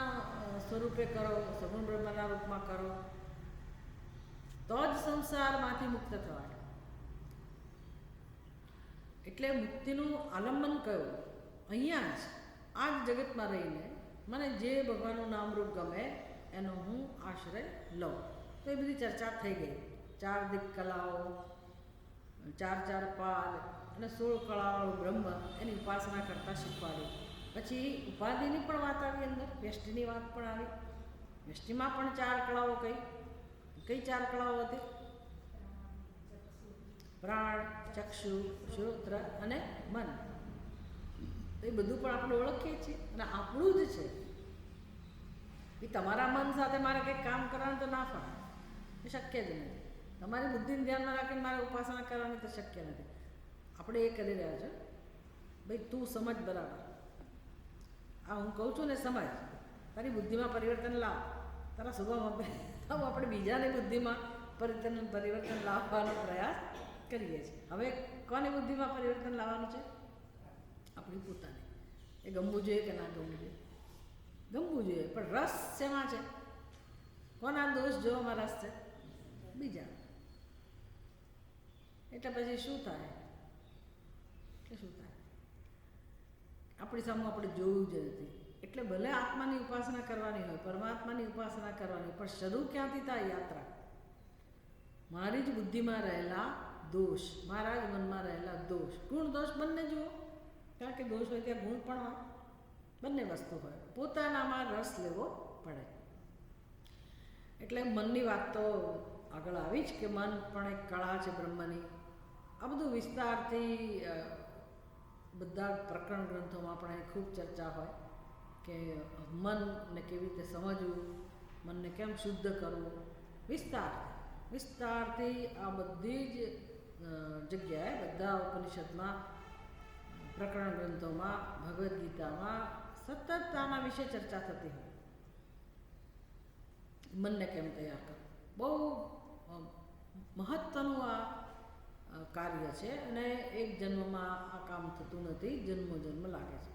સ્વરૂપે કરો, સગુણ બ્રહ્મના રૂપમાં કરો, તો જ સંસારમાંથી મુક્ત થવાય. એટલે મુક્તિનું આલંબન કયું? અહીંયા જ, આ જ જગતમાં રહીને મને જે ભગવાનનું નામરૂપ ગમે એનો હું આશ્રય લઉં. તો એ બધી ચર્ચા થઈ ગઈ. 4 દિક કલાઓ, 4 પાદ અને 16 કળાવાળું બ્રહ્મ, એની ઉપાસના કરતાં શીખવાડ્યું. પછી ઉપાધિની પણ વાત આવી અંદર, વ્યષ્ટિની વાત પણ આવી. વ્યષ્ટિમાં પણ 4 કળાઓ કઈ 4 કળાઓ હતી? પ્રાણ, ચક્ષુ, શ્રોત્ર અને મન. એ બધું પણ આપણે ઓળખીએ છીએ અને આપણું જ છે. એ તમારા મન સાથે મારે કંઈક કામ કરવાનું તો ના ફાવે, એ શક્ય જ નથી. તમારી બુદ્ધિને ધ્યાનમાં રાખીને મારે ઉપાસના કરવાની તો શક્ય નથી. આપણે એ કરી રહ્યા છે, ભાઈ તું સમજ બરાબર, આ હું કહું છું ને સમજ, તારી બુદ્ધિમાં પરિવર્તન લાવ, તારા સ્વભાવમાં તો આપણે બીજાની બુદ્ધિમાં પરિવર્તન લાવવાનો પ્રયાસ કરીએ છીએ. હવે કોની બુદ્ધિમાં પરિવર્તન લાવવાનું છે? આપણી પોતાની. એ ગમવું જોઈએ કે ના ગમવું જોઈએ? ગમવું જોઈએ, પણ રસ શેમાં છે? કોના દોષ જોવામાં રસ છે? બીજા. એટલે પછી શું થાય? આપણી સામે આપણે જોવું જ નથી. એટલે ભલે આત્માની ઉપાસના કરવાની હોય, પરમાત્માની ઉપાસના કરવાની, પણ શરૂ ક્યાંથી થાય યાત્રા? મારી જ બુદ્ધિમાં રહેલા દોષ, મારા જ મનમાં રહેલા દોષ, ગુણ દોષ બંને જુઓ. કારણ કે દોષ હોય ત્યાં ગુણ પણ હોય, બંને વસ્તુ હોય. પોતાનામાં રસ લેવો પડે. એટલે મનની વાત તો આગળ આવી જ કે મન પણ એક કળા છે બ્રહ્મની. આ બધું વિસ્તારથી બધા પ્રકરણ ગ્રંથોમાં પણ ખૂબ ચર્ચા હોય કે મનને કેવી રીતે સમજવું, મનને કેમ શુદ્ધ કરવું. વિસ્તારથી આ બધી જ જગ્યાએ, બધા ઉપનિષદમાં, પ્રકરણ ગ્રંથોમાં, ભગવદ્ ગીતામાં સતત આના વિશે ચર્ચા થતી હોય. મનને કેમ તૈયાર કરવું, બહુ મહત્વનું આ કાર્ય છે. અને એક જન્મમાં આ કામ થતું નથી, જન્મ લાગે છે.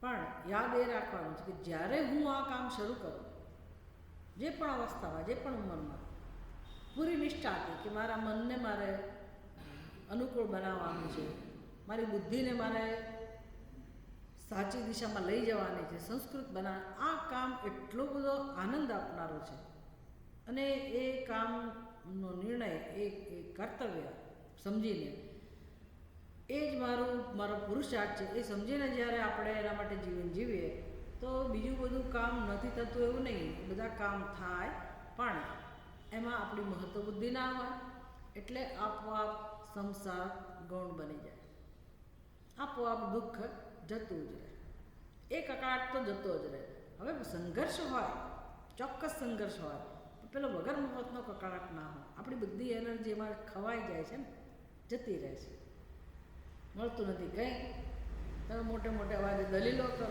પણ યાદ એ રાખવાનું છે કે જ્યારે હું આ કામ શરૂ કરું, જે પણ અવસ્થામાં, જે પણ ઉંમરમાં, પૂરી નિષ્ઠાથી કે મારા મનને મારે અનુકૂળ બનાવવાનું છે, મારી બુદ્ધિને મારે સાચી દિશામાં લઈ જવાની છે, સંસ્કૃત આ કામ એટલો બધો આનંદ આપનારો છે. અને એ કામનો નિર્ણય, એ કર્તવ્ય સમજીને, એ જ મારો પુરુષાર્થ છે, એ સમજીને જ્યારે આપણે એના માટે જીવન જીવીએ તો બીજું બધું કામ નથી થતું એવું નહીં. બધા કામ થાય, પણ એમાં આપણી મહત્વ બુદ્ધિ ના હોય. એટલે આપોઆપ સંસાર ગૌણ બની જાય, આપોઆપ દુઃખ જતું જ રહે, એ કકળાટ તો જતો જ રહે. હવે સંઘર્ષ હોય, ચોક્કસ સંઘર્ષ હોય, પેલો વગર મફતનો કકળાટ ના હોય. આપણી બધી એનર્જી એમાં ખવાઈ જાય છે ને, જતી રહે છે, મળતું નથી કંઈ. તમે મોટે મોટે અવાજે દલીલો કરો,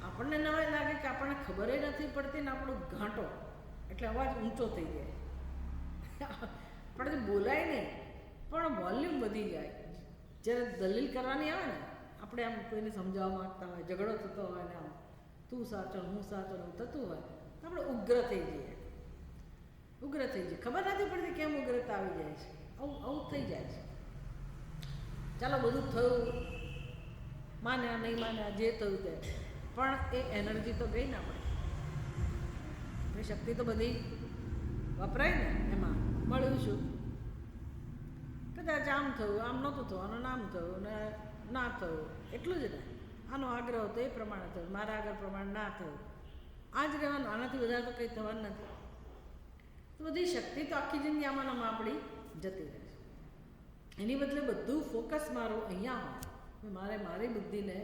આપણને નવાઈ લાગે કે આપણને ખબર નથી પડતી ને આપણું ઘાંટો એટલે અવાજ ઊંચો થઈ જાય. આપણે બોલાય નહીં પણ વોલ્યુમ વધી જાય. જ્યારે દલીલ કરવાની આવે ને, આપણે આમ કોઈને સમજાવવા માગતા હોય, ઝઘડો થતો હોય ને, આમ તું સાચો હું સાચો એવું થતું હોય તો આપણે ઉગ્ર થઈ જઈએ, ઉગ્ર થઈ જઈએ. ખબર નથી પડતી કેમ ઉગ્રતા આવી જાય છે. આવું થઈ જાય છે. ચાલો બધું થયું, માન્યા નહીં માન્યા, જે થયું તે, પણ એ એનર્જી તો ગઈ ને આપણી શક્તિ તો બધી વપરાય ને. એમાં મળ્યું શું? કદાચ આમ થયું, આમ નહોતું થયું, આનું નામ થયું ને ના થયું, એટલું જ ને. આનો આગ્રહ હતો એ પ્રમાણે થયું, મારા આગળ પ્રમાણે ના થયું, આ જ રહેવાનું. આનાથી વધારે તો કંઈ થવાનું નથી. તો બધી શક્તિ તો આખી જિંદગી આમાં આપણી જતી રહે છે. એની બદલે બધું ફોકસ મારું અહીંયા હોય, મારે મારી બુદ્ધિને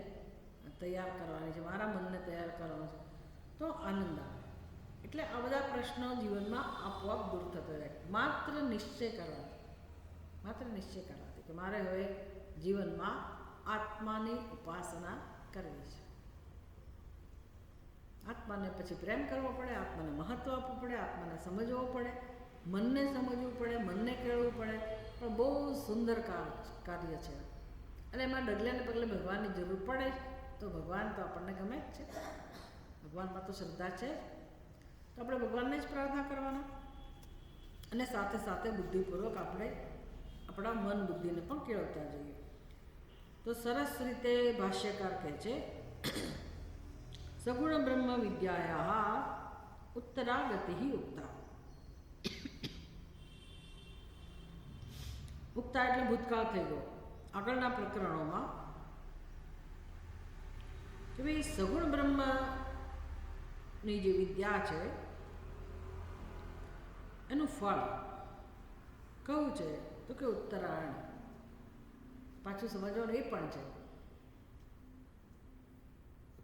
તૈયાર કરવાની છે, મારા મનને તૈયાર કરવાનું છે, તો આનંદ આવે. એટલે આ બધા પ્રશ્નો જીવનમાં આપોઆપ દૂર થતો રહે. માત્ર નિશ્ચય કરવાથી કે મારે હવે જીવનમાં આત્માની ઉપાસના કરવી છે. આત્માને પછી પ્રેમ કરવો પડે, આત્માને મહત્વ આપવું પડે, આત્માને સમજવો પડે, મનને સમજવું પડે, મનને કેળવવું પડે. પણ બહુ સુંદર કાર્ય છે. અને એમાં ડગલે ને પગલે ભગવાનની જરૂર પડે તો ભગવાન તો આપણને ગમે જ છે. ભગવાનમાં તો શ્રદ્ધા છે, તો આપણે ભગવાનને જ પ્રાર્થના કરવાના. અને સાથે સાથે બુદ્ધિપૂર્વક આપણે આપણા મન બુદ્ધિને પણ કેળવતા જઈએ. તો સરસ રીતે ભાષ્યકાર કહે છે, સગુણ બ્રહ્મ વિદ્યાયા ઉત્તરાગતિ ઉક્તા. ઉક્તા એટલે ભૂતકાળ થઈ ગયો. આગળના પ્રકરણોમાં કે ભાઈ સગુણ બ્રહ્મની જે વિદ્યા છે એનું ફળ કયું છે તો કે ઉત્તરાયણ. પાછું સમજવાનું એ પણ છે.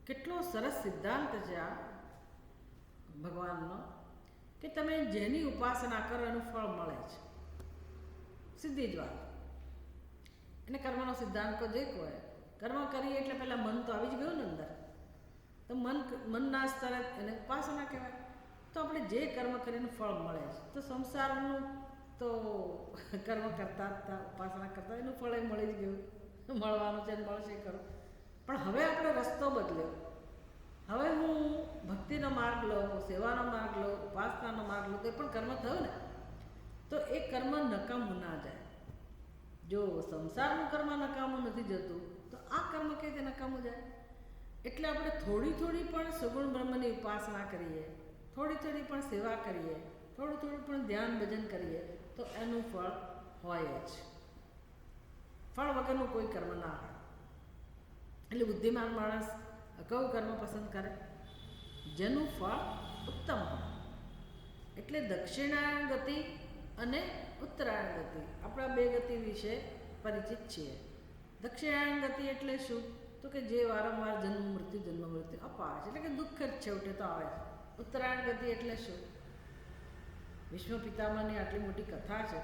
કેટલો સરસ સિદ્ધાંત છે આ ભગવાનનો કે તમે જેની ઉપાસના કરો એનું ફળ મળે છે. સીધી જ વાત. એને કર્મનો સિદ્ધાંત તો જે કહે, કર્મ કરીએ એટલે પહેલાં મન તો આવી જ ગયું ને અંદર. તો મનના સ્તરે એને ઉપાસના કહેવાય. તો આપણે જે કર્મ કરીને ફળ મળે છે, તો સંસારનું તો કર્મ કરતા હતા, ઉપાસના કરતા, એનું ફળ એ મળી જ ગયું, મળવાનું છે, મળશે ખરું. પણ હવે આપણે રસ્તો બદલ્યો. હવે હું ભક્તિનો માર્ગ લઉં, સેવાનો માર્ગ લઉં, ઉપાસનાનો માર્ગ લઉં, તો એ પણ કર્મ થયું ને. તો એ કર્મ નકામું ના જાય. જો સંસારનું કર્મ નકામું નથી જતું, તો આ કર્મ કઈ રીતે નકામું જાય? એટલે આપણે થોડી થોડી પણ સગુણ બ્રહ્મની ઉપાસના કરીએ, થોડી થોડી પણ સેવા કરીએ, થોડું થોડું પણ ધ્યાન ભજન કરીએ, તો એનું ફળ હોય જ. ફળ વગરનું કોઈ કર્મ ના હોય. એટલે બુદ્ધિમાન માણસ કયું કર્મ પસંદ કરે? જેનું ફળ ઉત્તમ હોય. એટલે દક્ષિણાયન ગતિ અને ઉત્તરાયણ ગતિ, આપણા બે ગતિ વિશે પરિચિત છીએ. દક્ષિણાયન ગતિ એટલે શું? તો કે જે વારંવાર જન્મ મૃત્યુ અપાવે છે, એટલે કે દુઃખ જ છેવટે તો આવે છે. ઉત્તરાયણ ગતિ એટલે શું? વિશ્વ પિતામહની આટલી મોટી કથા છે,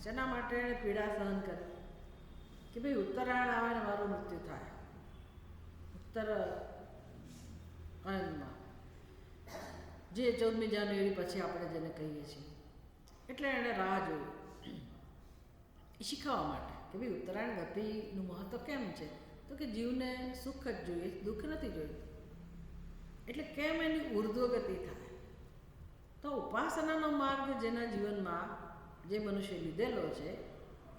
શેના માટે એણે પીડા સહન કરી? કે ભાઈ ઉત્તરાયણ આવે ને મારું મૃત્યુ થાય. ઉત્તરાયણમાં જે 14મી જાન્યુઆરી પછી આપણે જેને કહીએ છીએ, એટલે એણે રાહ જોઈ એ શીખવવા માટે કે ભાઈ ઉત્તરાયણ ગતિનું મહત્વ કેમ છે? તો કે જીવને સુખ જ જોઈએ, દુઃખ નથી જોઈતું. એટલે કેમ એની ઉર્ધ્વગતિ થાય? તો ઉપાસનાનો માર્ગ જેના જીવનમાં જે મનુષ્ય લીધેલો છે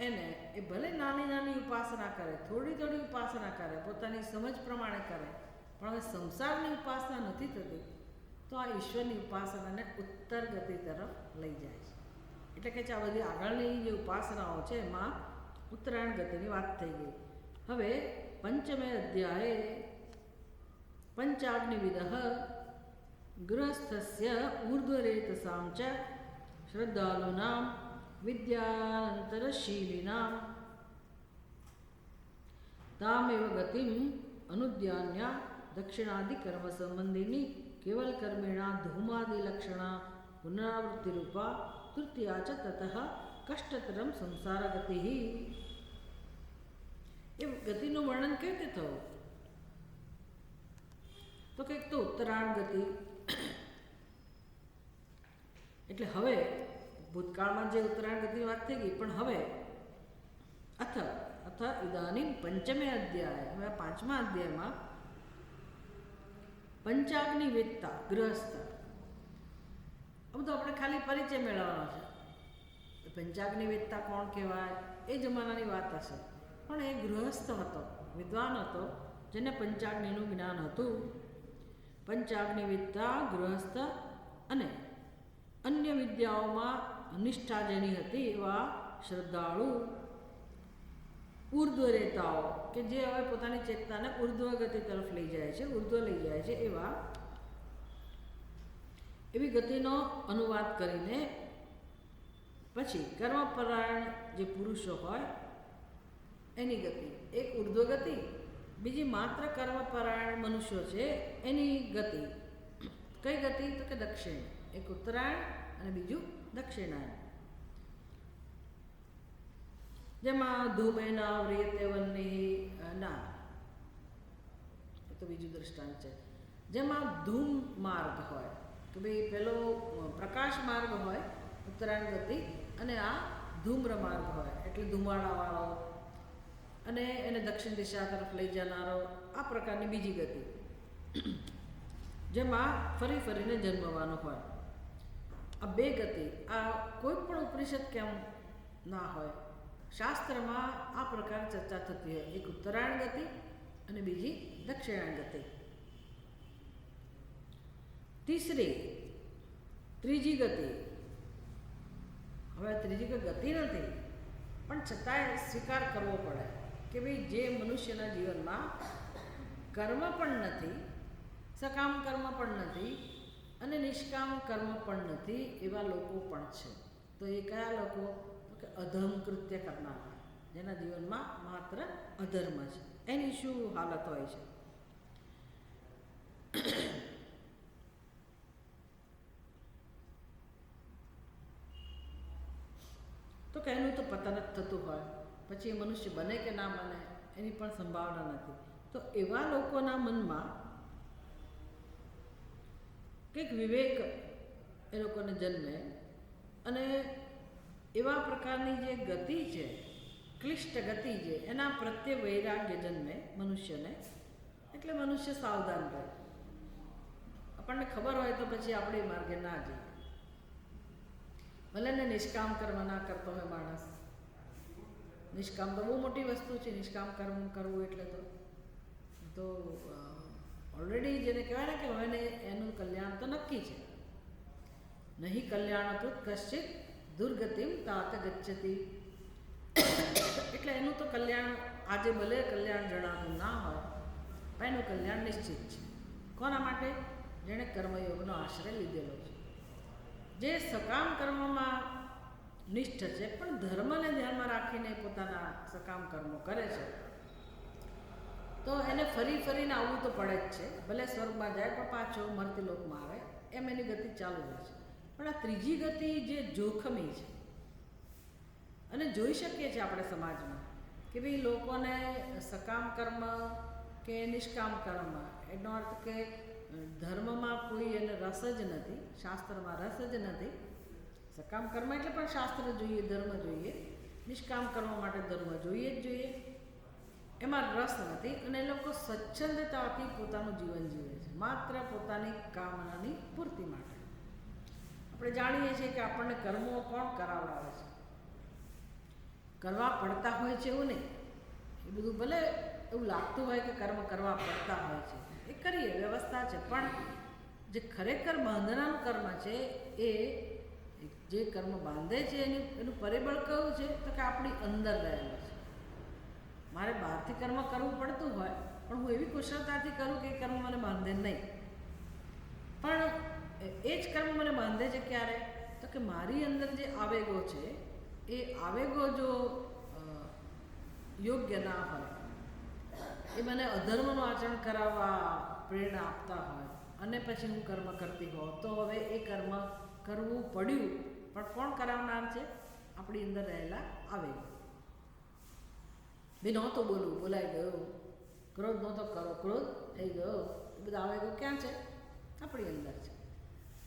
એને એ ભલે નાની નાની ઉપાસના કરે, થોડી થોડી ઉપાસના કરે, પોતાની સમજ પ્રમાણે કરે, પણ હવે સંસારની ઉપાસના નથી થતી, તો આ ઈશ્વરની ઉપાસનાને ઉત્તર ગતિ તરફ લઈ જાય છે. એટલે કે આ બધી આગળની જે ઉપાસનાઓ છે એમાં ઉત્તરાયણ ગતિની વાત થઈ ગઈ. હવે પંચમે અધ્યાયે પંચાગ્નિવિદઃ ગૃહસ્થસ્ય ઉર્ધ્વરેતસાં ચ શ્રદ્ધાલુનાં વિદ્યાનંતરશીલિનામ તામેવ ગતિમ અનુદ્યાન્યા દક્ષિણાદિ કર્મ સંબંધિની કેવલ કર્મેણા ધૂમાદિ લક્ષણા પુનરાવૃત્તિ રૂપા તૃતીયા ચ તતઃ કષ્ટતરમ સંસાર ગતિ. એ ગતિનું વર્ણન કેવી રીતે થયું? તો કંઈક તો ઉત્તરાયણ ગતિ, એટલે હવે ભૂતકાળમાં જે ઉત્તરાયણ ગતિની વાત થઈ ગઈ, પણ હવે અથ ઇદાનીમ પંચમે અધ્યાય, હવે પાંચમા અધ્યાયમાં પંચાગ્નિ વેદતા ગૃહસ્થ. આ બધું આપણે ખાલી પરિચય મેળવવાનો છે. પંચાગ્નિ વેદતા કોણ કહેવાય એ જમાનાની વાત હશે, પણ એ ગૃહસ્થ હતો, વિદ્વાન હતો, જેને પંચાગ્નિનું જ્ઞાન હતું. પંચાગ્નિ વેદતા ગૃહસ્થ અને અન્ય વિદ્યાઓમાં નિષ્ઠા જેની હતી એવા શ્રદ્ધાળુ ઉર્ધ્વરેતાઓ, કે જે હવે પોતાની ચેતનાને ઉર્ધ્વ ગતિ તરફ લઈ જાય છે, ઉર્ધ્વ લઈ જાય છે, એવી ગતિનો અનુવાદ કરીને પછી કર્મપરાયણ જે પુરુષો હોય એની ગતિ, એક ઉર્ધ્વ ગતિ, બીજી માત્ર કર્મપરાયણ મનુષ્યો છે એની ગતિ. કઈ ગતિ? તો કે દક્ષિણ, એક ઉત્તરાયણ અને બીજું દક્ષિણાયન. જેમાં ધૂમેના વ્રિયતે વન્ની ના, એ તો બીજું દૃષ્ટાંત છે. જેમાં ધૂમ માર્ગ હોય, કે ભાઈ પેલો પ્રકાશ માર્ગ હોય ઉત્તરાયણ ગતિ, અને આ ધૂમ્ર માર્ગ હોય એટલે ધુમાડાવાળો, અને એને દક્ષિણ દિશા તરફ લઈ જનારો, આ પ્રકારની બીજી ગતિ, જેમાં ફરી ફરીને જન્મવાનું હોય. આ બે ગતિ, આ કોઈ પણ ઉપનિષદ કેમ ના હોય, શાસ્ત્રમાં આ પ્રકાર ચર્ચા થતી હોય. એક ઉત્તરાયણ ગતિ અને બીજી દક્ષિણાયન ગતિ. ત્રીજી ગતિ, હવે ત્રીજી કોઈ ગતિ નથી, પણ છતાંય સ્વીકાર કરવો પડે કે ભાઈ જે મનુષ્યના જીવનમાં કર્મ પણ નથી, સકામ કર્મ પણ નથી અને નિષ્કામ કર્મ પણ નથી, એવા લોકો પણ છે. તો એ કયા લોકો? તો કે અધમ કૃત્ય કરનારા, જેના જીવનમાં માત્ર અધર્મ છે. એની શું હાલત હોય છે? તો કે એનું તો પતન જ થતું હોય, પછી એ મનુષ્ય બને કે ના બને એની પણ સંભાવના નથી. તો એવા લોકોના મનમાં કંઈક વિવેક એ લોકોને જન્મે, અને એવા પ્રકારની જે ગતિ છે, ક્લિષ્ટ ગતિ છે, એના પ્રત્યે વૈરાગ્ય જન્મે મનુષ્યને. એટલે મનુષ્ય સાવધાન રહે. આપણને ખબર હોય તો પછી આપણે એ માર્ગે ના જઈએ. ભલે ને નિષ્કામ કર્મ ના કરતો હોય માણસ, નિષ્કામ તો બહુ મોટી વસ્તુ છે. નિષ્કામ કર્મ કરવું એટલે તો ઓલરેડી જેને કહેવાય ને કે હવે એનું કલ્યાણ તો નક્કી છે. નહીં કલ્યાણકૃત કશ્ચિત દુર્ગતિમ તાત ગચ્છતિ. એટલે એનું તો કલ્યાણ આજે ભલે કલ્યાણ જણાતું ના હોય, પણ એનું કલ્યાણ નિશ્ચિત છે. કોના માટે? જેણે કર્મયોગનો આશ્રય લીધેલો છે, જે સકામ કર્મમાં નિષ્ઠ છે, પણ ધર્મને ધ્યાનમાં રાખીને પોતાના સકામ કર્મો કરે છે. તો એને ફરી ફરીને આવવું તો પડે જ છે. ભલે સ્વર્ગમાં જાય પણ પાછો મર્ત્ય લોકમાં આવે, એમ એની ગતિ ચાલુ રહે છે. પણ આ ત્રીજી ગતિ જે જોખમી છે, અને જોઈ શકીએ છીએ આપણે સમાજમાં કે ભાઈ લોકોને સકામ કર્મ કે નિષ્કામ કર્મ, એનો અર્થ કે ધર્મમાં કોઈ એને રસ જ નથી, શાસ્ત્રમાં રસ જ નથી. સકામ કર્મ એટલે પણ શાસ્ત્ર જોઈએ, ધર્મ જોઈએ. નિષ્કામ કર્મ માટે ધર્મ જોઈએ જ જોઈએ, એમાં રસ નથી. અને એ લોકો સ્વચ્છંદતાથી પોતાનું જીવન જીવે છે, માત્ર પોતાની કામનાની પૂર્તિ માટે. આપણે જાણીએ છીએ કે આપણને કર્મો કોણ કરાવડાવે છે? કરવા પડતા હોય છે એવું નહીં. એ બધું ભલે એવું લાગતું હોય કે કર્મ કરવા પડતા હોય છે, એ કરીએ, વ્યવસ્થા છે, પણ જે ખરેખર બાંધનાનું કર્મ છે, એ જે કર્મ બાંધે છે એનું પરિબળ કયું છે? તો કે આપણી અંદર રહેલું છે. મારે બહારથી કર્મ કરવું પડતું હોય, પણ હું એવી કુશળતાથી કરું કે એ કર્મ મને બાંધે નહીં. પણ એ જ કર્મ મને બાંધે છે ક્યારે? તો કે મારી અંદર જે આવેગો છે એ આવેગો જો યોગ્ય ના હોય, એ મને અધર્મનું આચરણ કરાવવા પ્રેરણા આપતા હોય અને પછી હું કર્મ કરતી હોઉં, તો હવે એ કર્મ કરવું પડ્યું, પણ કોણ કરાવનાર છે? આપણી અંદર રહેલા આવેગો. બી નહોતો બોલવું, બોલાઈ ગયો. ક્રોધ નહોતો કરો, ક્રોધ થઈ ગયો. એ બધા આવેગો ક્યાં છે? આપણી અંદર છે.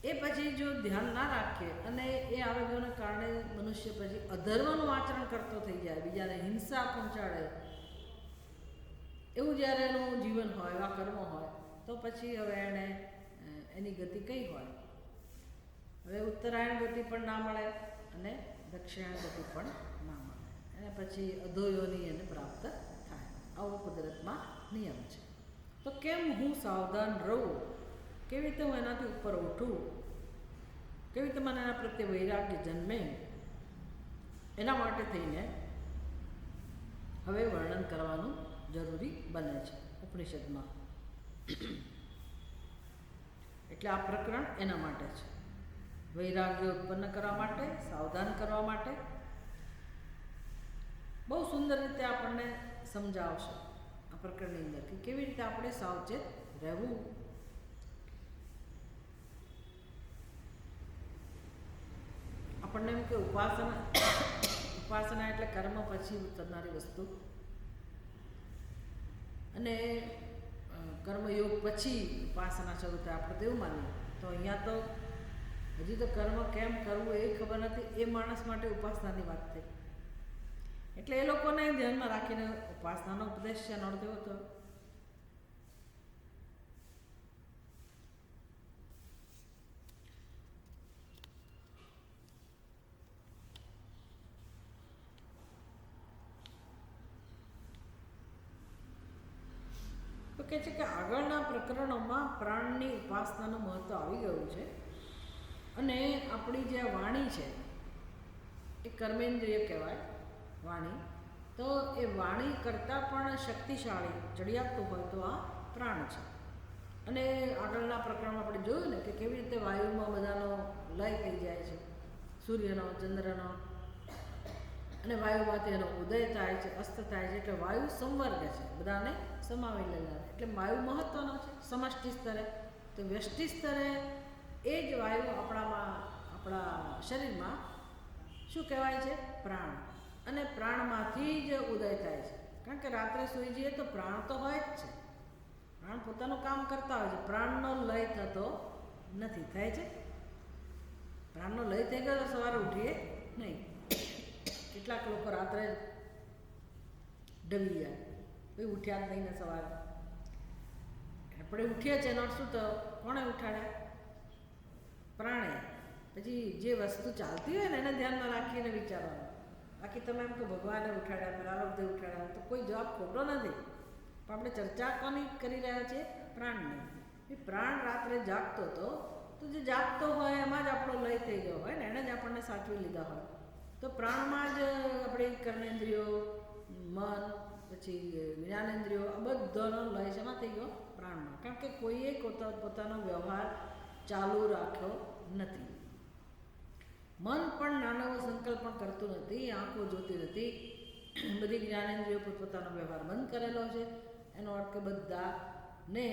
એ પછી જો ધ્યાન ના રાખીએ અને એ આવેગોને કારણે મનુષ્ય પછી અધર્મનું આચરણ કરતો થઈ જાય, બીજાને હિંસા પહોંચાડે, એવું જ્યારે એનું જીવન હોય, એવા કર્મો હોય, તો પછી હવે એને એની ગતિ કઈ હોય? હવે ઉત્તરાયણ ગતિ પણ ના મળે અને દક્ષિણાયણ ગતિ પણ ના મળે, અને પછી અધોયોની એને પ્રાપ્ત થાય. આવો કુદરતમાં નિયમ છે. તો કેમ હું સાવધાન રહું? કેવી રીતે હું એનાથી ઉપર ઉઠું? કેવી રીતે મને એના પ્રત્યે વૈરાગ્ય જન્મે? એના માટે થઈને હવે વર્ણન કરવાનું જરૂરી બને છે ઉપનિષદમાં. એટલે આ પ્રકરણ એના માટે છે, વૈરાગ્ય ઉત્પન્ન કરવા માટે, સાવધાન કરવા માટે. બહુ સુંદર રીતે આપણને સમજાવશે આ પ્રકરણની અંદર કે કેવી રીતે આપણે સાવચેત રહેવું. આપણને એમ કે ઉપાસના એટલે કર્મ પછી થનારી વસ્તુ, અને કર્મયોગ પછી ઉપાસના શરૂ થાય, આપણે તો એવું માનીએ. તો અહીંયા તો હજી તો કર્મ કેમ કરવું એ ખબર નથી, એ માણસ માટે ઉપાસનાની વાત થઈ. એટલે એ લોકોને ધ્યાનમાં રાખીને ઉપાસનાનો ઉપદેશ છે, એનો અર્થ એવો હતો. તો કહે છે કે આગળના પ્રકરણોમાં પ્રાણની ઉપાસનાનું મહત્વ આવી ગયું છે, અને આપણી જે વાણી છે એ કર્મેન્દ્રિય કહેવાય વાણી. તો એ વાણી કરતાં પણ શક્તિશાળી ચડિયાતું હોય તો આ પ્રાણ છે. અને આગળના પ્રકરણમાં આપણે જોયું ને કે કેવી રીતે વાયુમાં બધાનો લય થઈ જાય છે, સૂર્યનો, ચંદ્રનો, અને વાયુમાંથી એનો ઉદય થાય છે, અસ્ત થાય છે. એટલે વાયુ સંવર્ગ છે, બધાને સમાવી લેલા. એટલે વાયુ મહત્વનો છે સમષ્ટિ સ્તરે. તો વ્યષ્ટિ સ્તરે એ જ વાયુ આપણા શરીરમાં શું કહેવાય છે? પ્રાણ. અને પ્રાણમાંથી જ ઉદય થાય છે. કારણ કે રાત્રે સૂઈ જઈએ તો પ્રાણ તો હોય જ છે, પ્રાણ પોતાનું કામ કરતા હોય છે. પ્રાણનો લય થતો નથી. થાય છે? પ્રાણનો લય થઈ ગયો તો સવારે ઉઠીએ નહીં. કેટલાક લોકો રાત્રે ડબી જાય, ભાઈ ઉઠ્યા જ નહીં ને સવારે. આપણે ઉઠીએ છીએ એનો શું તો કોણે ઉઠાડ્યા? પ્રાણે. પછી જે વસ્તુ ચાલતી હોય ને એને ધ્યાનમાં રાખીને વિચારવાનું. બાકી તમે એમ કે ભગવાને ઉઠાડ્યા, પ્રારબ્ધે ઉઠાડ્યા, તો કોઈ જવાબ ખોટો નથી. પણ આપણે ચર્ચા કોની કરી રહ્યા છીએ? પ્રાણની. એ પ્રાણ રાત્રે જાગતો હતો, તો જે જાગતો હોય એમાં જ આપણો લય થઈ ગયો હોય ને, એને જ આપણને સાચવી લીધા હોય. તો પ્રાણમાં જ આપણી કર્મેન્દ્રિયો, મન, પછી જ્ઞાનેન્દ્રિયો, આ બધાનો લય શેમાં થઈ ગયો? પ્રાણમાં. કારણ કે કોઈએ પોતાનો વ્યવહાર ચાલુ રાખ્યો નથી. મન પણ નાનો સંકલ્પ પણ કરતું નથી, આંખો જોતી નથી, બધી જ્ઞાનેન્દ્રિયો પોતાનો વ્યવહાર બંધ કરેલો છે. એનો અર્થ કે બધાને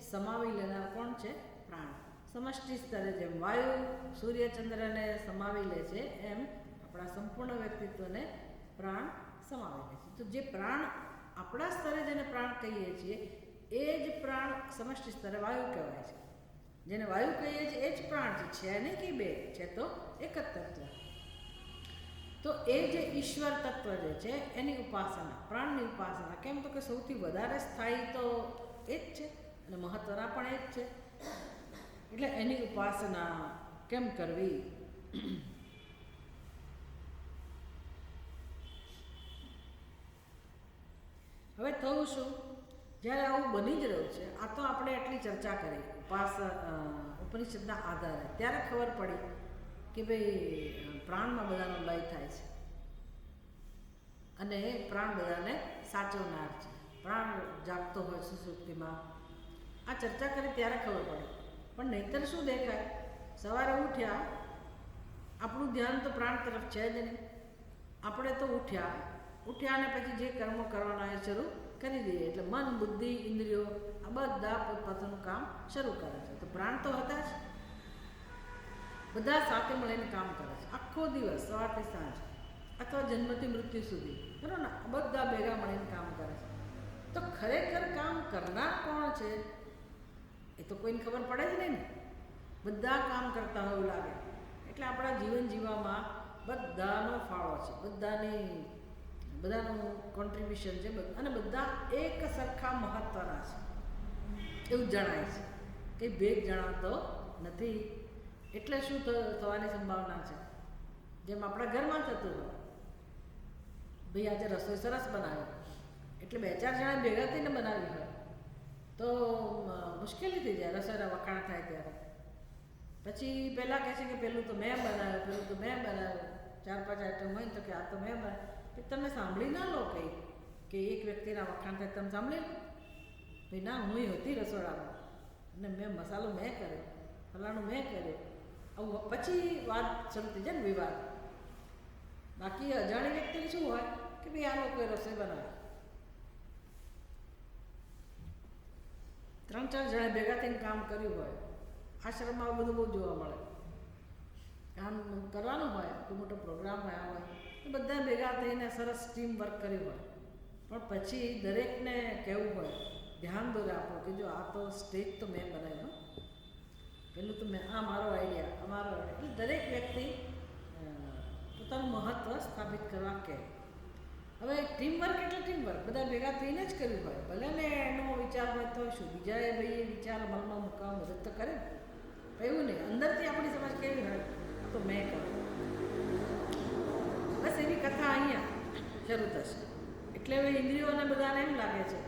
સમાવી લેનાર કોણ છે? પ્રાણ. સમષ્ટિ સ્તરે જેમ વાયુ સૂર્યચંદ્રને સમાવી લે છે, એમ આપણા સંપૂર્ણ વ્યક્તિત્વને પ્રાણ સમાવી લે છે. તો જે પ્રાણ આપણા સ્તરે જેને પ્રાણ કહીએ છીએ એ જ પ્રાણ સમષ્ટિ સ્તરે વાયુ કહેવાય છે. જેને વાયુ કહીએ છીએ એ જ પ્રાણ છે નહીં કે બે છે, તો એક જ તત્વ. તો એ જે ઈશ્વર તત્વ જે છે એની ઉપાસના, પ્રાણની ઉપાસના. કેમ તો કે સૌથી વધારે સ્થાયી તો એ જ છે અને મહત્વના પણ એ જ છે. એટલે એની ઉપાસના કેમ કરવી? હવે થયું શું? જ્યારે આવું બની જ રહ્યું છે, આ તો આપણે એટલી ચર્ચા કરી ઉપનિષદના આધારે, ત્યારે ખબર પડી કે ભાઈ પ્રાણમાં બધાનો લય થાય છે અને પ્રાણ બધાને સાચવનાર છે. પ્રાણ જાગતો હોય સુષુપ્તિમાં. આ ચર્ચા કરી ત્યારે ખબર પડી. પણ નહીંતર શું દેખાય? સવારે ઉઠ્યા, આપણું ધ્યાન તો પ્રાણ તરફ છે જ નહીં. આપણે તો ઉઠ્યા અને પછી જે કર્મો કરવાના એ શરૂ કરી દઈએ. એટલે મન, બુદ્ધિ, ઇન્દ્રિયો આ બધા પોતપોતાનું કામ શરૂ કરે છે. તો પ્રાણ તો હતા જ, બધા સાથે મળીને કામ કરે છે આખો દિવસ, સવારથી સાંજ અથવા જન્મથી મૃત્યુ સુધી, બરાબર ને? બધા ભેગા મળીને કામ કરે છે. તો ખરેખર કામ કરનાર કોણ છે એ તો કોઈને ખબર પડે જ નહીં ને. બધા કામ કરતા હોય એવું લાગે. એટલે આપણા જીવન જીવવામાં બધાનો ફાળો છે, બધાનું કોન્ટ્રીબ્યુશન છે, અને બધા એક સરખા મહત્વના છે એવું જણાય છે. કંઈ ભેદ જણાતો નથી. એટલે શું થવાની સંભાવના છે? જેમ આપણા ઘરમાં થતું હોય, ભાઈ આજે રસોઈ સરસ બનાવી, એટલે 2-4 જણા ભેગા થઈને બનાવી હોય તો મુશ્કેલી થઈ જાય. રસોઈના વખાણ થાય ત્યારે પછી પહેલાં કહે છે કે પેલું તો મેં બનાવ્યું, 4-5 આઈટમ હોય ને તો કે આ તો મેં બનાવ્યું. તમે સાંભળી ના લો કંઈ કે એક વ્યક્તિના વખાણ થાય, તમે સાંભળી લો ભાઈ ના હું હતી રસોડામાં અને મસાલો મેં કર્યો, ફલાણું મેં કર્યું, આવું પછી વાત શરૂ થઈ જાય ને, વિવાદ. બાકી અજાણી વ્યક્તિને શું હોય કે ભાઈ આ લોકોએ રસોઈ બનાવે, 3-4 જણા ભેગા થઈને કામ કર્યું હોય. આશ્રમમાં આવું બધું બહુ જોવા મળે. કામ કરવાનું હોય, કોઈ મોટો પ્રોગ્રામ આવ્યા હોય તો બધા ભેગા થઈને સરસ ટીમ વર્ક કર્યું હોય, પણ પછી દરેકને કહેવું હોય, ધ્યાન દોરે આપો કે જો આ તો સ્ટેજ તો મેં બનાવ્યું, પેલું તો મેં, આ મારો આઈડિયા, અમારો આઈડિયા. એટલે દરેક વ્યક્તિ પોતાનું મહત્ત્વ સ્થાપિત કરવા કહે. હવે ટીમવર્ક એટલે ટીમવર્ક, બધા ભેગા થઈને જ કર્યું હોય. ભલે ને એનો વિચાર હોય તો શું, બીજાએ ભાઈ એ વિચાર અમલમાં મૂકવા મદદ તો કરે ને, એવું નહીં. અંદરથી આપણી સમજ કેવી હોય, તો મેં કર્યું. બસ એવી કથા અહીંયા શરૂ થશે. એટલે હવે ઇન્દ્રિયોને બધાને એમ લાગે છે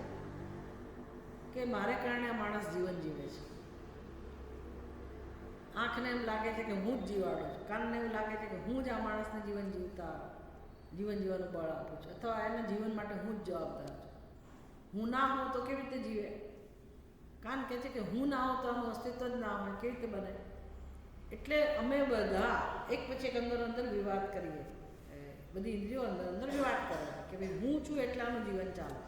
કે મારે કારણે આ માણસ જીવન જીવે છે. આંખને એમ લાગે છે કે હું જ જીવાડું છું, કાનને એવું લાગે છે કે હું જ આ માણસને જીવન જીવવાનું બળ આપું છું, અથવા એના જીવન માટે હું જ જવાબદાર છું. હું ના હોઉં તો કેવી રીતે જીવે? કાન કહે છે કે હું ના હોઉં તો આનું અસ્તિત્વ જ ના હોય, કેવી રીતે બને? એટલે અમે બધા એક પછી એક અંદર વિવાદ કરીએ. બધી ઇન્દ્રિયો અંદર વિવાદ કરે કે ભાઈ હું છું એટલે આનું જીવન ચાલે.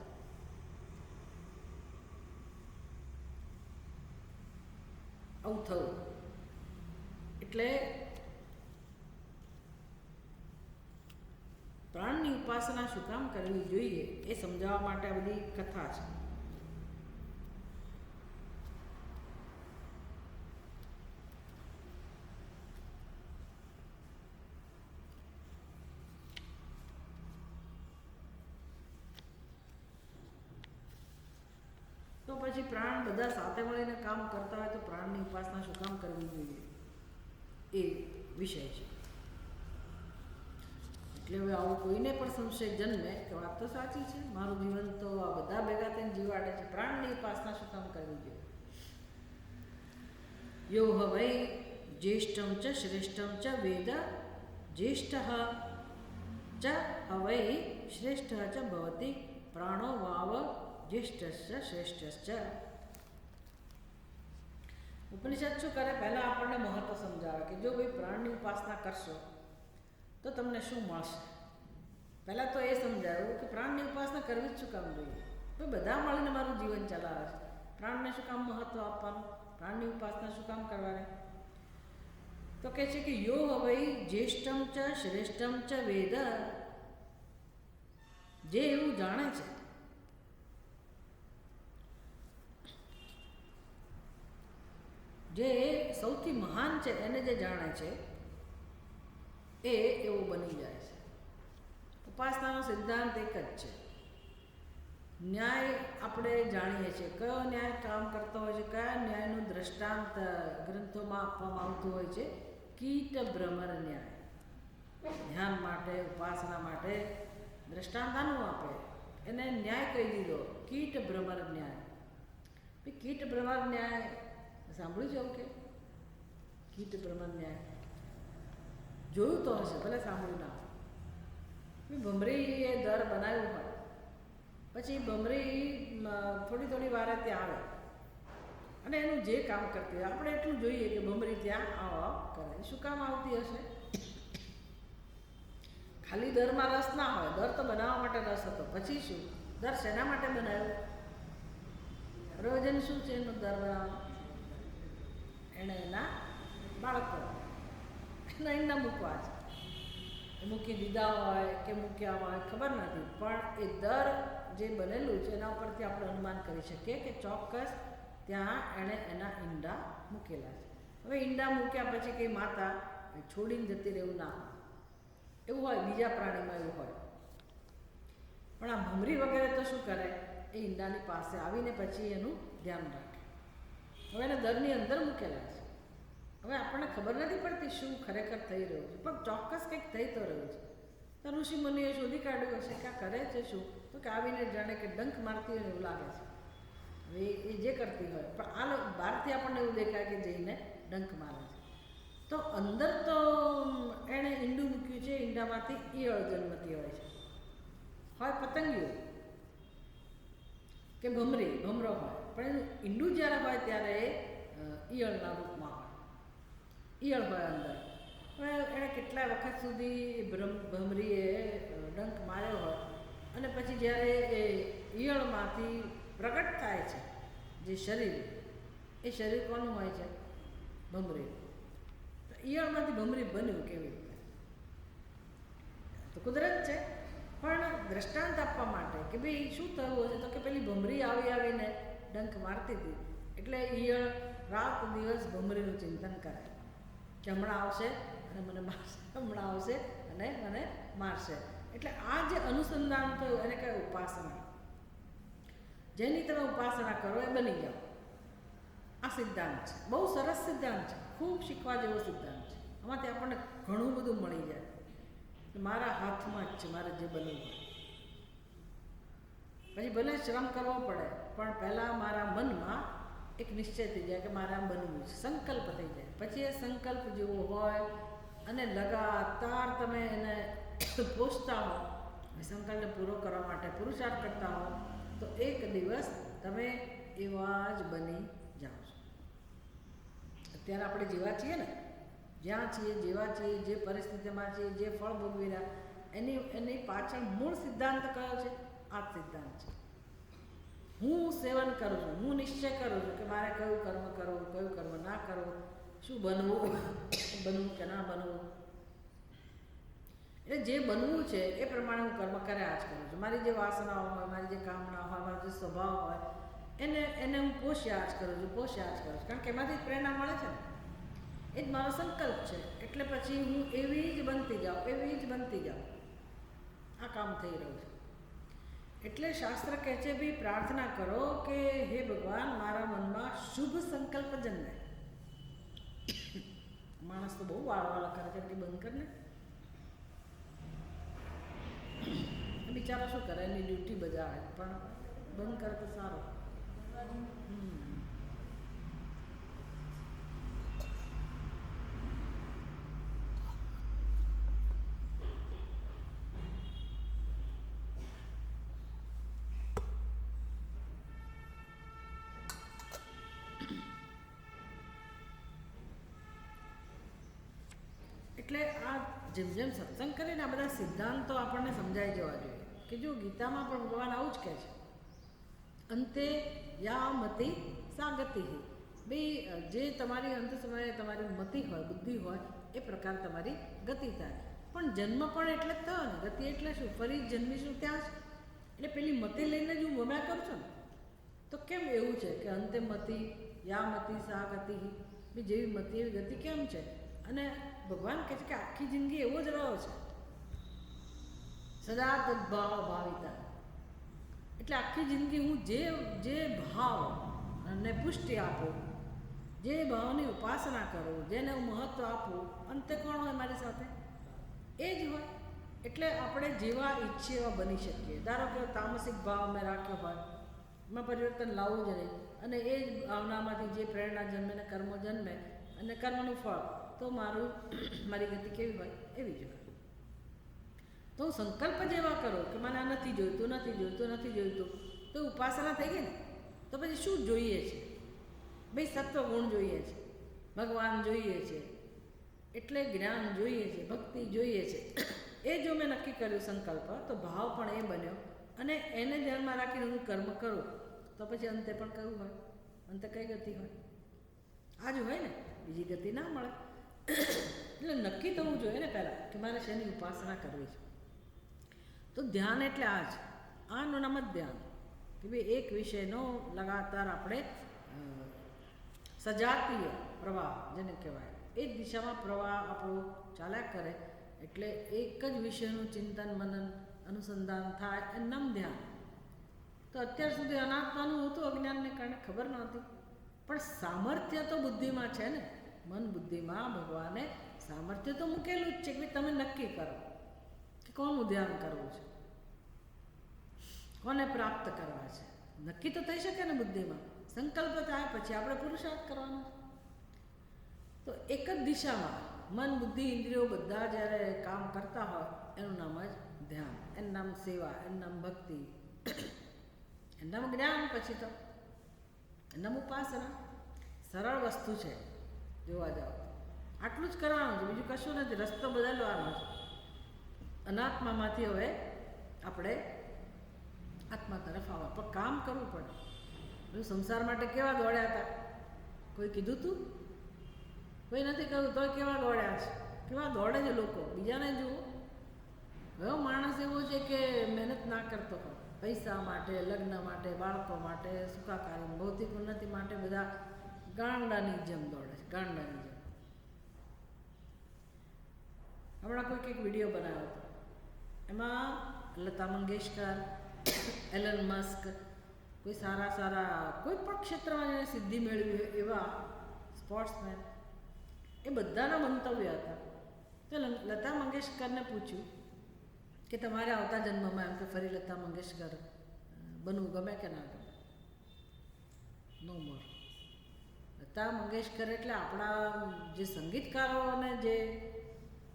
આવું થયું. એટલે પ્રાણની ઉપાસના શું કામ કરવી જોઈએ એ સમજાવવા માટે આ બધી કથા છે. તો પછી પ્રાણ બધા સાથે મળીને કામ કરતા હોય તો પ્રાણની ઉપાસના શું કામ કરવી જોઈએ એ વિષય છે. એટલે હવે આવું કોઈને પણ સંશય જન્મે કે વાત તો સાચી છે, મારું જીવન તો આ બધા ભેગા થઈને જીવાડે છે, પ્રાણની ઉપાસના શું કામ કરવી જોઈએ? યો હવૈ જ્યેષ્ઠમ ચ શ્રેષ્ઠમ ચ વેદ જ્યેષ્ઠ ચ હવૈ શ્રેષ્ઠ ચ ભવતિ પ્રાણો વાવ જ્યેષ્ઠશ્ચ શ્રેષ્ઠશ્ચ. ઉપનિષદ શું કરે? પહેલાં આપણને મહત્વ સમજાવે કે જો ભાઈ પ્રાણની ઉપાસના કરશો તો તમને શું મળશે. પહેલાં તો એ સમજાવ્યું કે પ્રાણની ઉપાસના કરવી જ શું કામ જોઈએ? ભાઈ બધા મળીને મારું જીવન ચલાવે છે, પ્રાણને શું કામ મહત્વ આપવાનું? પ્રાણની ઉપાસના શું કામ કરવાની? તો કહે છે કે યો હવૈ જ્યેષ્ઠમ ચ શ્રેષ્ઠમ ચ વેદ, જે એવું જાણે છે, જે સૌથી મહાન છે એને જે જાણે છે એ એવું બની જાય છે. ઉપાસનાનો સિદ્ધાંત એક જ છે. ન્યાય આપણે જાણીએ છીએ, કયો ન્યાય કામ કરતો હોય છે, કયા ન્યાયનું દ્રષ્ટાંત ગ્રંથોમાં આપવામાં આવતું હોય છે. કીટ ભ્રમર ન્યાય. ધ્યાન માટે, ઉપાસના માટે દ્રષ્ટાંત આનું આપે, એને ન્યાય કહી દીધો, કીટ ભ્રમર ન્યાય. કીટ ભ્રમર ન્યાય સાંભળ્યું છે એવું કે? કીટ ભ્રમર ન્યાય જોયું તો હશે, ભલે સાંભળ્યું ના. ભમરીએ દર બનાવ્યું હોય, પછી ભમરી થોડી વારે ત્યાં આવે અને એનું જે કામ કરતી હોય, આપણે એટલું જોઈએ કે ભમરી ત્યાં આવ કરે. શું કામ આવતી હશે? ખાલી દરમાં રસ ના હોય, દર તો બનાવવા માટે રસ હતો, પછી શું દર શેના માટે બનાવ્યો? પ્રયોજન શું છે એનું દર બનાવવાનું? એણે એના બાળકો એના ઈંડા મૂકવા છે, મૂકી દીધા હોય કે મૂક્યા હોય ખબર નથી, પણ એ દર જે બનેલું છે એના ઉપરથી આપણે અનુમાન કરી શકીએ કે ચોક્કસ ત્યાં એણે એના ઈંડા મૂકેલા છે. હવે ઈંડા મૂક્યા પછી કંઈ માતા છોડીને જતી રહેવું ના હોય, એવું હોય બીજા પ્રાણીમાં એવું હોય, પણ આ ભમરી વગેરે તો શું કરે, એ ઈંડાની પાસે આવીને પછી એનું ધ્યાન રાખે. હવે એને દરની અંદર મૂકેલા છે. હવે આપણને ખબર નથી પડતી શું ખરેખર થઈ રહ્યું છે, પણ ચોક્કસ કંઈક થઈ તો રહ્યું છે. તો ઋષિ મુનિએ શોધી કાઢ્યું હશે કે આ કરે છે શું, તો કે આવીને જાણે કે ડંખ મારતી હોય એવું લાગે છે. હવે એ જે કરતી હોય, પણ આ બહારથી આપણને એવું દેખાય કે જઈને ડંખ મારે છે. તો અંદર તો એણે ઈંડું મૂક્યું છે, ઈંડામાંથી ઈયળ જન્મતી હોય છે, હોય પતંગિયું કે ભમરો હોય, પણ એનું ઈંડું જ્યારે હોય ત્યારે એ ઈયળના રૂપમાં હોય, ઈયળ હોય અંદર. હવે એણે કેટલા વખત સુધી ભમરીએ ડંખ માર્યો હોય અને પછી જ્યારે એ ઈયળમાંથી પ્રગટ થાય છે જે શરીર, એ શરીર કોનું હોય છે? ભમરી. તો ઈયળમાંથી ભમરી બન્યું કેવી રીતે? તો કુદરત છે. પણ દ્રષ્ટાંત આપવા માટે કે ભાઈ શું થયું હશે, તો કે પેલી ભમરી આવીને ડંખ મારતી હતી, એટલે ઈયળ રાત દિવસ ભમરીનું ચિંતન કરે કે હમણાં આવશે અને મને મારશે, હમણાં આવશે અને મને મારશે. એટલે આ જે અનુસંધાન થયું એને કહેવાય ઉપાસના. જેની તમે ઉપાસના કરો એ બની જાઓ. આ સિદ્ધાંત છે, બહુ સરસ સિદ્ધાંત છે, ખૂબ શીખવા જેવો સિદ્ધાંત છે. આમાંથી આપણને ઘણું બધું મળી જાય. મારા હાથમાં જ છે મારે જે બનવું હોય. પછી ભલે શ્રમ કરવો પડે, પણ પહેલાં મારા મનમાં એક નિશ્ચય થઈ જાય કે મારે આમ બનવું છે, સંકલ્પ થઈ જાય. પછી એ સંકલ્પ જેવો હોય અને લગાતાર તમે એને પોષતા હો, સંકલ્પને પૂરો કરવા માટે પુરુષાર્થ કરતા હો, તો એક દિવસ તમે એવા જ બની જાઓ છો. અત્યારે આપણે જેવા છીએ ને, જ્યાં છીએ, જેવા છીએ, જે પરિસ્થિતિમાં છીએ, જે ફળ ભોગવી રહ્યા, એની પાછળ મૂળ સિદ્ધાંત કયો છે? આ જ સિદ્ધાંત છે. હું સેવન કરું છું, હું નિશ્ચય કરું છું કે મારે કયું કર્મ કરવું, કયું કર્મ ના કરવું, શું બનવું, બનવું કે ના બનવું. એટલે જે બનવું છે એ પ્રમાણે હું કર્મ કર્યા જ કરું છું. મારી જે વાસનાઓ હોય, મારી જે કામના હોય, મારો જે સ્વભાવ હોય, એને હું પોષ્યા જ કરું છું. કારણ કે એમાંથી પ્રેરણા મળે છે ને, એ જ મારો સંકલ્પ છે. એટલે પછી હું એવી જ બનતી જાઉં. આ કામ થઈ રહ્યું છે. એટલે શાસ્ત્ર કહે છે ભાઈ પ્રાર્થના કરો કે હે ભગવાન મારા મનમાં શુભ સંકલ્પ જન્મે. માણસ તો બહુ વાળવાળા કરે છે, એટલે બંધ કરીને બિચારો શું કરે, એની ડ્યુટી બજાવે, પણ બંધ કરે તો સારું. એટલે આ જેમ જેમ સત્સંગ કરીને આ બધા સિદ્ધાંતો આપણને સમજાઈ જવા જોઈએ કે જો ગીતામાં પણ ભગવાન આવું જ કહે છે, અંતે યા મતિ સા ગતિ. ભાઈ જે તમારી અંત સમયે તમારી મતિ હોય, બુદ્ધિ હોય, એ પ્રકાર તમારી ગતિ થાય. પણ જન્મ પણ એટલે જ થયો ને, ગતિ એટલે શું? ફરી જન્મીશું ત્યાં જ. એટલે પેલી મતિ લઈને જ હું મમ્યા કરું છું ને, તો કેમ એવું છે કે અંતે મતિ યા મતિ સા ગતિ, બી જેવી મતિ એવી ગતિ કેમ છે? અને ભગવાન કહે છે કે આખી જિંદગી એવો જ રહ્યો છે, સદા તદ્ભાવ ભાવિતા. એટલે આખી જિંદગી હું જે ભાવ અને પુષ્ટિ આપું, જે ભાવની ઉપાસના કરું, જેને હું મહત્ત્વ આપું, અંતે કોણ હોય મારી સાથે? એ જ હોય. એટલે આપણે જેવા ઈચ્છીએ એવા બની શકીએ. ધારો કે તામસિક ભાવ મેં રાખ્યો હોય, એમાં પરિવર્તન લાવવું જ નહીં, અને એ જ ભાવનામાંથી જે પ્રેરણા જન્મે ને કર્મો જન્મે અને કર્મનું ફળ, તો મારી ગતિ કેવી હોય? એવી જ હોય. તો હું સંકલ્પ જેવા કરો કે મને આ નથી જોઈતું, તો ઉપાસના થઈ ગઈ ને. તો પછી શું જોઈએ છે? ભાઈ સત્વ ગુણ જોઈએ છે, ભગવાન જોઈએ છે, એટલે જ્ઞાન જોઈએ છે, ભક્તિ જોઈએ છે, એ જો મેં નક્કી કર્યું સંકલ્પ, તો ભાવ પણ એ બન્યો અને એને ધ્યાનમાં રાખીને હું કર્મ કરું, તો પછી અંતે પણ કયું હોય? અંતે કઈ ગતિ હોય? આ જ હોય ને, બીજી ગતિ ના મળે. એટલે નક્કી થવું જોઈએ ને પહેલાં કે મારે શેની ઉપાસના કરવી છે. તો ધ્યાન એટલે આ જ, આનું નામ જ ધ્યાન, કે ભાઈ એક વિષયનો લગાતાર આપણે સજાતીય પ્રવાહ જેને કહેવાય, એ જ દિશામાં પ્રવાહ આપણો ચાલ્યા કરે, એટલે એક જ વિષયનું ચિંતન મનન અનુસંધાન થાય એ નામ ધ્યાન. તો અત્યાર સુધી અનાત્માનું હતું, અજ્ઞાનને કારણે ખબર નહોતી, પણ સામર્થ્ય તો બુદ્ધિમાં છે ને, મન બુદ્ધિમાં ભગવાને સામર્થ્ય તો મૂકેલું જ છે કે તમે નક્કી કરો કે કોનું ધ્યાન કરવું છે, કોને પ્રાપ્ત કરવા છે. નક્કી તો થઈ શકે ને બુદ્ધિમાં, સંકલ્પ થાય પછી આપણે પુરુષાર્થ કરવાનો. તો એક જ દિશામાં મન બુદ્ધિ ઇન્દ્રિયો બધા જ્યારે કામ કરતા હોય એનું નામ જ ધ્યાન, એનું નામ સેવા, એનું નામ ભક્તિ, એનું નામ જ્ઞાન, પછી તો એનું નામ ઉપાસના. સરળ વસ્તુ છે જોવા જાઓ, આટલું જ કરવાનું છે, બીજું કશું નથી. રસ્તો બદલવાનો છે. અનાત્મામાંથી હવે આપણે આત્મા તરફ આવવા, પણ કામ કરવું પડે. સંસાર માટે કેવા દોડ્યા હતા? કોઈ કીધું તું? કોઈ નથી કહ્યું, તોય કેવા દોડ્યા છે, કેવા દોડે છે લોકો. બીજાને જુઓ, હવે માણસ એવો છે કે મહેનત ના કરતો હોય, પૈસા માટે, લગ્ન માટે, બાળકો માટે, સુખાકારી, ભૌતિક ઉન્નતિ માટે બધા ગાંડાની જેમ દોડે છે, ગાંડાની જેમ. હમણાં કોઈક એક વિડીયો બનાવ્યો હતો, એમાં લતા મંગેશકર, એલન મસ્ક, કોઈ સારા સારા કોઈ પણ ક્ષેત્રમાં જેને સિદ્ધિ મેળવી એવા સ્પોર્ટ્સમેન, એ બધાના મંતવ્ય હતા. તો લતા મંગેશકરને પૂછ્યું કે તમારે આવતા જન્મમાં એમ કે ફરી લતા મંગેશકર બનવું ગમે કે ના ગમે? નો મોર. લતા મંગેશકર એટલે આપણા જે સંગીતકારોને જે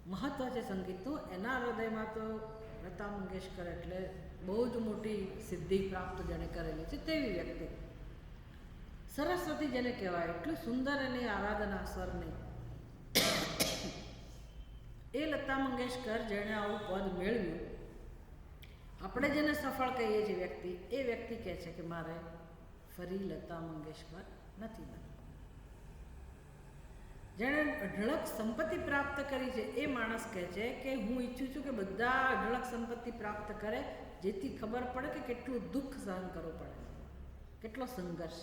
મહત્ત્વ છે સંગીતનું, એના હૃદયમાં તો લતા મંગેશકર એટલે બહુ જ મોટી સિદ્ધિ પ્રાપ્ત જેણે કરેલી છે તેવી વ્યક્તિ. સરસ્વતી જેને કહેવાય, એટલું સુંદર એની આરાધના સ્વરની. એ લતા મંગેશકર જેણે આવું પદ મેળવ્યું, આપણે જેને સફળ કહીએ છીએ વ્યક્તિ, એ વ્યક્તિ કહે છે કે મારે ફરી લતા મંગેશકર નથી બનવું. જેણે અઢળક સંપત્તિ પ્રાપ્ત કરી છે એ માણસ કહે છે કે હું ઈચ્છું છું કે બધા અઢળક સંપત્તિ પ્રાપ્ત કરે, જેથી ખબર પડે કે કેટલું દુઃખ સહન કરવું પડે, કેટલો સંઘર્ષ.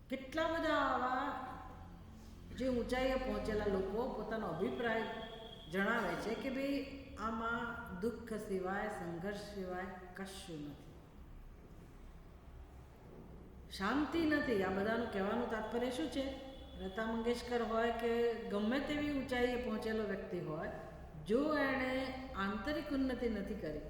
કેટલા બધા આવા જે ઊંચાઈએ પહોંચેલા લોકો પોતાનો અભિપ્રાય જણાવે છે કે ભાઈ આમાં દુઃખ સિવાય, સંઘર્ષ સિવાય કશું નથી, શાંતિ નથી. આ બધાનું કહેવાનું તાત્પર્ય શું છે? લતા મંગેશકર હોય કે ગમે તેવી ઊંચાઈએ પહોંચેલો વ્યક્તિ હોય, જો એણે આંતરિક ઉન્નતિ નથી કરી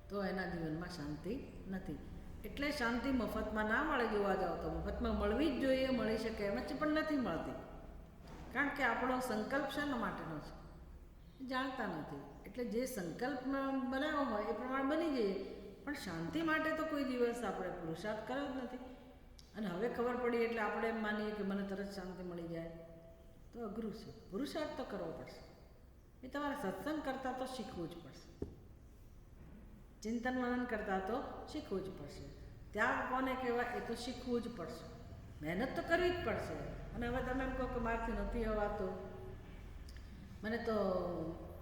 તો એના જીવનમાં શાંતિ નથી. એટલે શાંતિ મફતમાં ના મળે. જોવા જાઓ તો મફતમાં મળવી જ જોઈએ, મળી શકે એમ જ, પણ નથી મળતી. કારણ કે આપણો સંકલ્પ શાના માટેનો છે જાણતા નથી. એટલે જે સંકલ્પમાં બનાવ્યો હોય એ પ્રમાણે બની જઈએ, પણ શાંતિ માટે તો કોઈ દિવસ આપણે પુરુષાર્થ કર્યો જ નથી. અને હવે ખબર પડી એટલે આપણે એમ માનીએ કે મને તરત શાંતિ મળી જાય, તો અઘરું છે. પુરુષાર્થ તો કરવો પડશે. એ તમારે સત્સંગ કરતાં તો શીખવું જ પડશે, ચિંતન મનન કરતાં તો શીખવું જ પડશે, ત્યાગ કોને કહેવાય એ તો શીખવું જ પડશે, મહેનત તો કરવી જ પડશે. અને હવે તમે એમ કહો કે મારથી નથી હવાતું, મને તો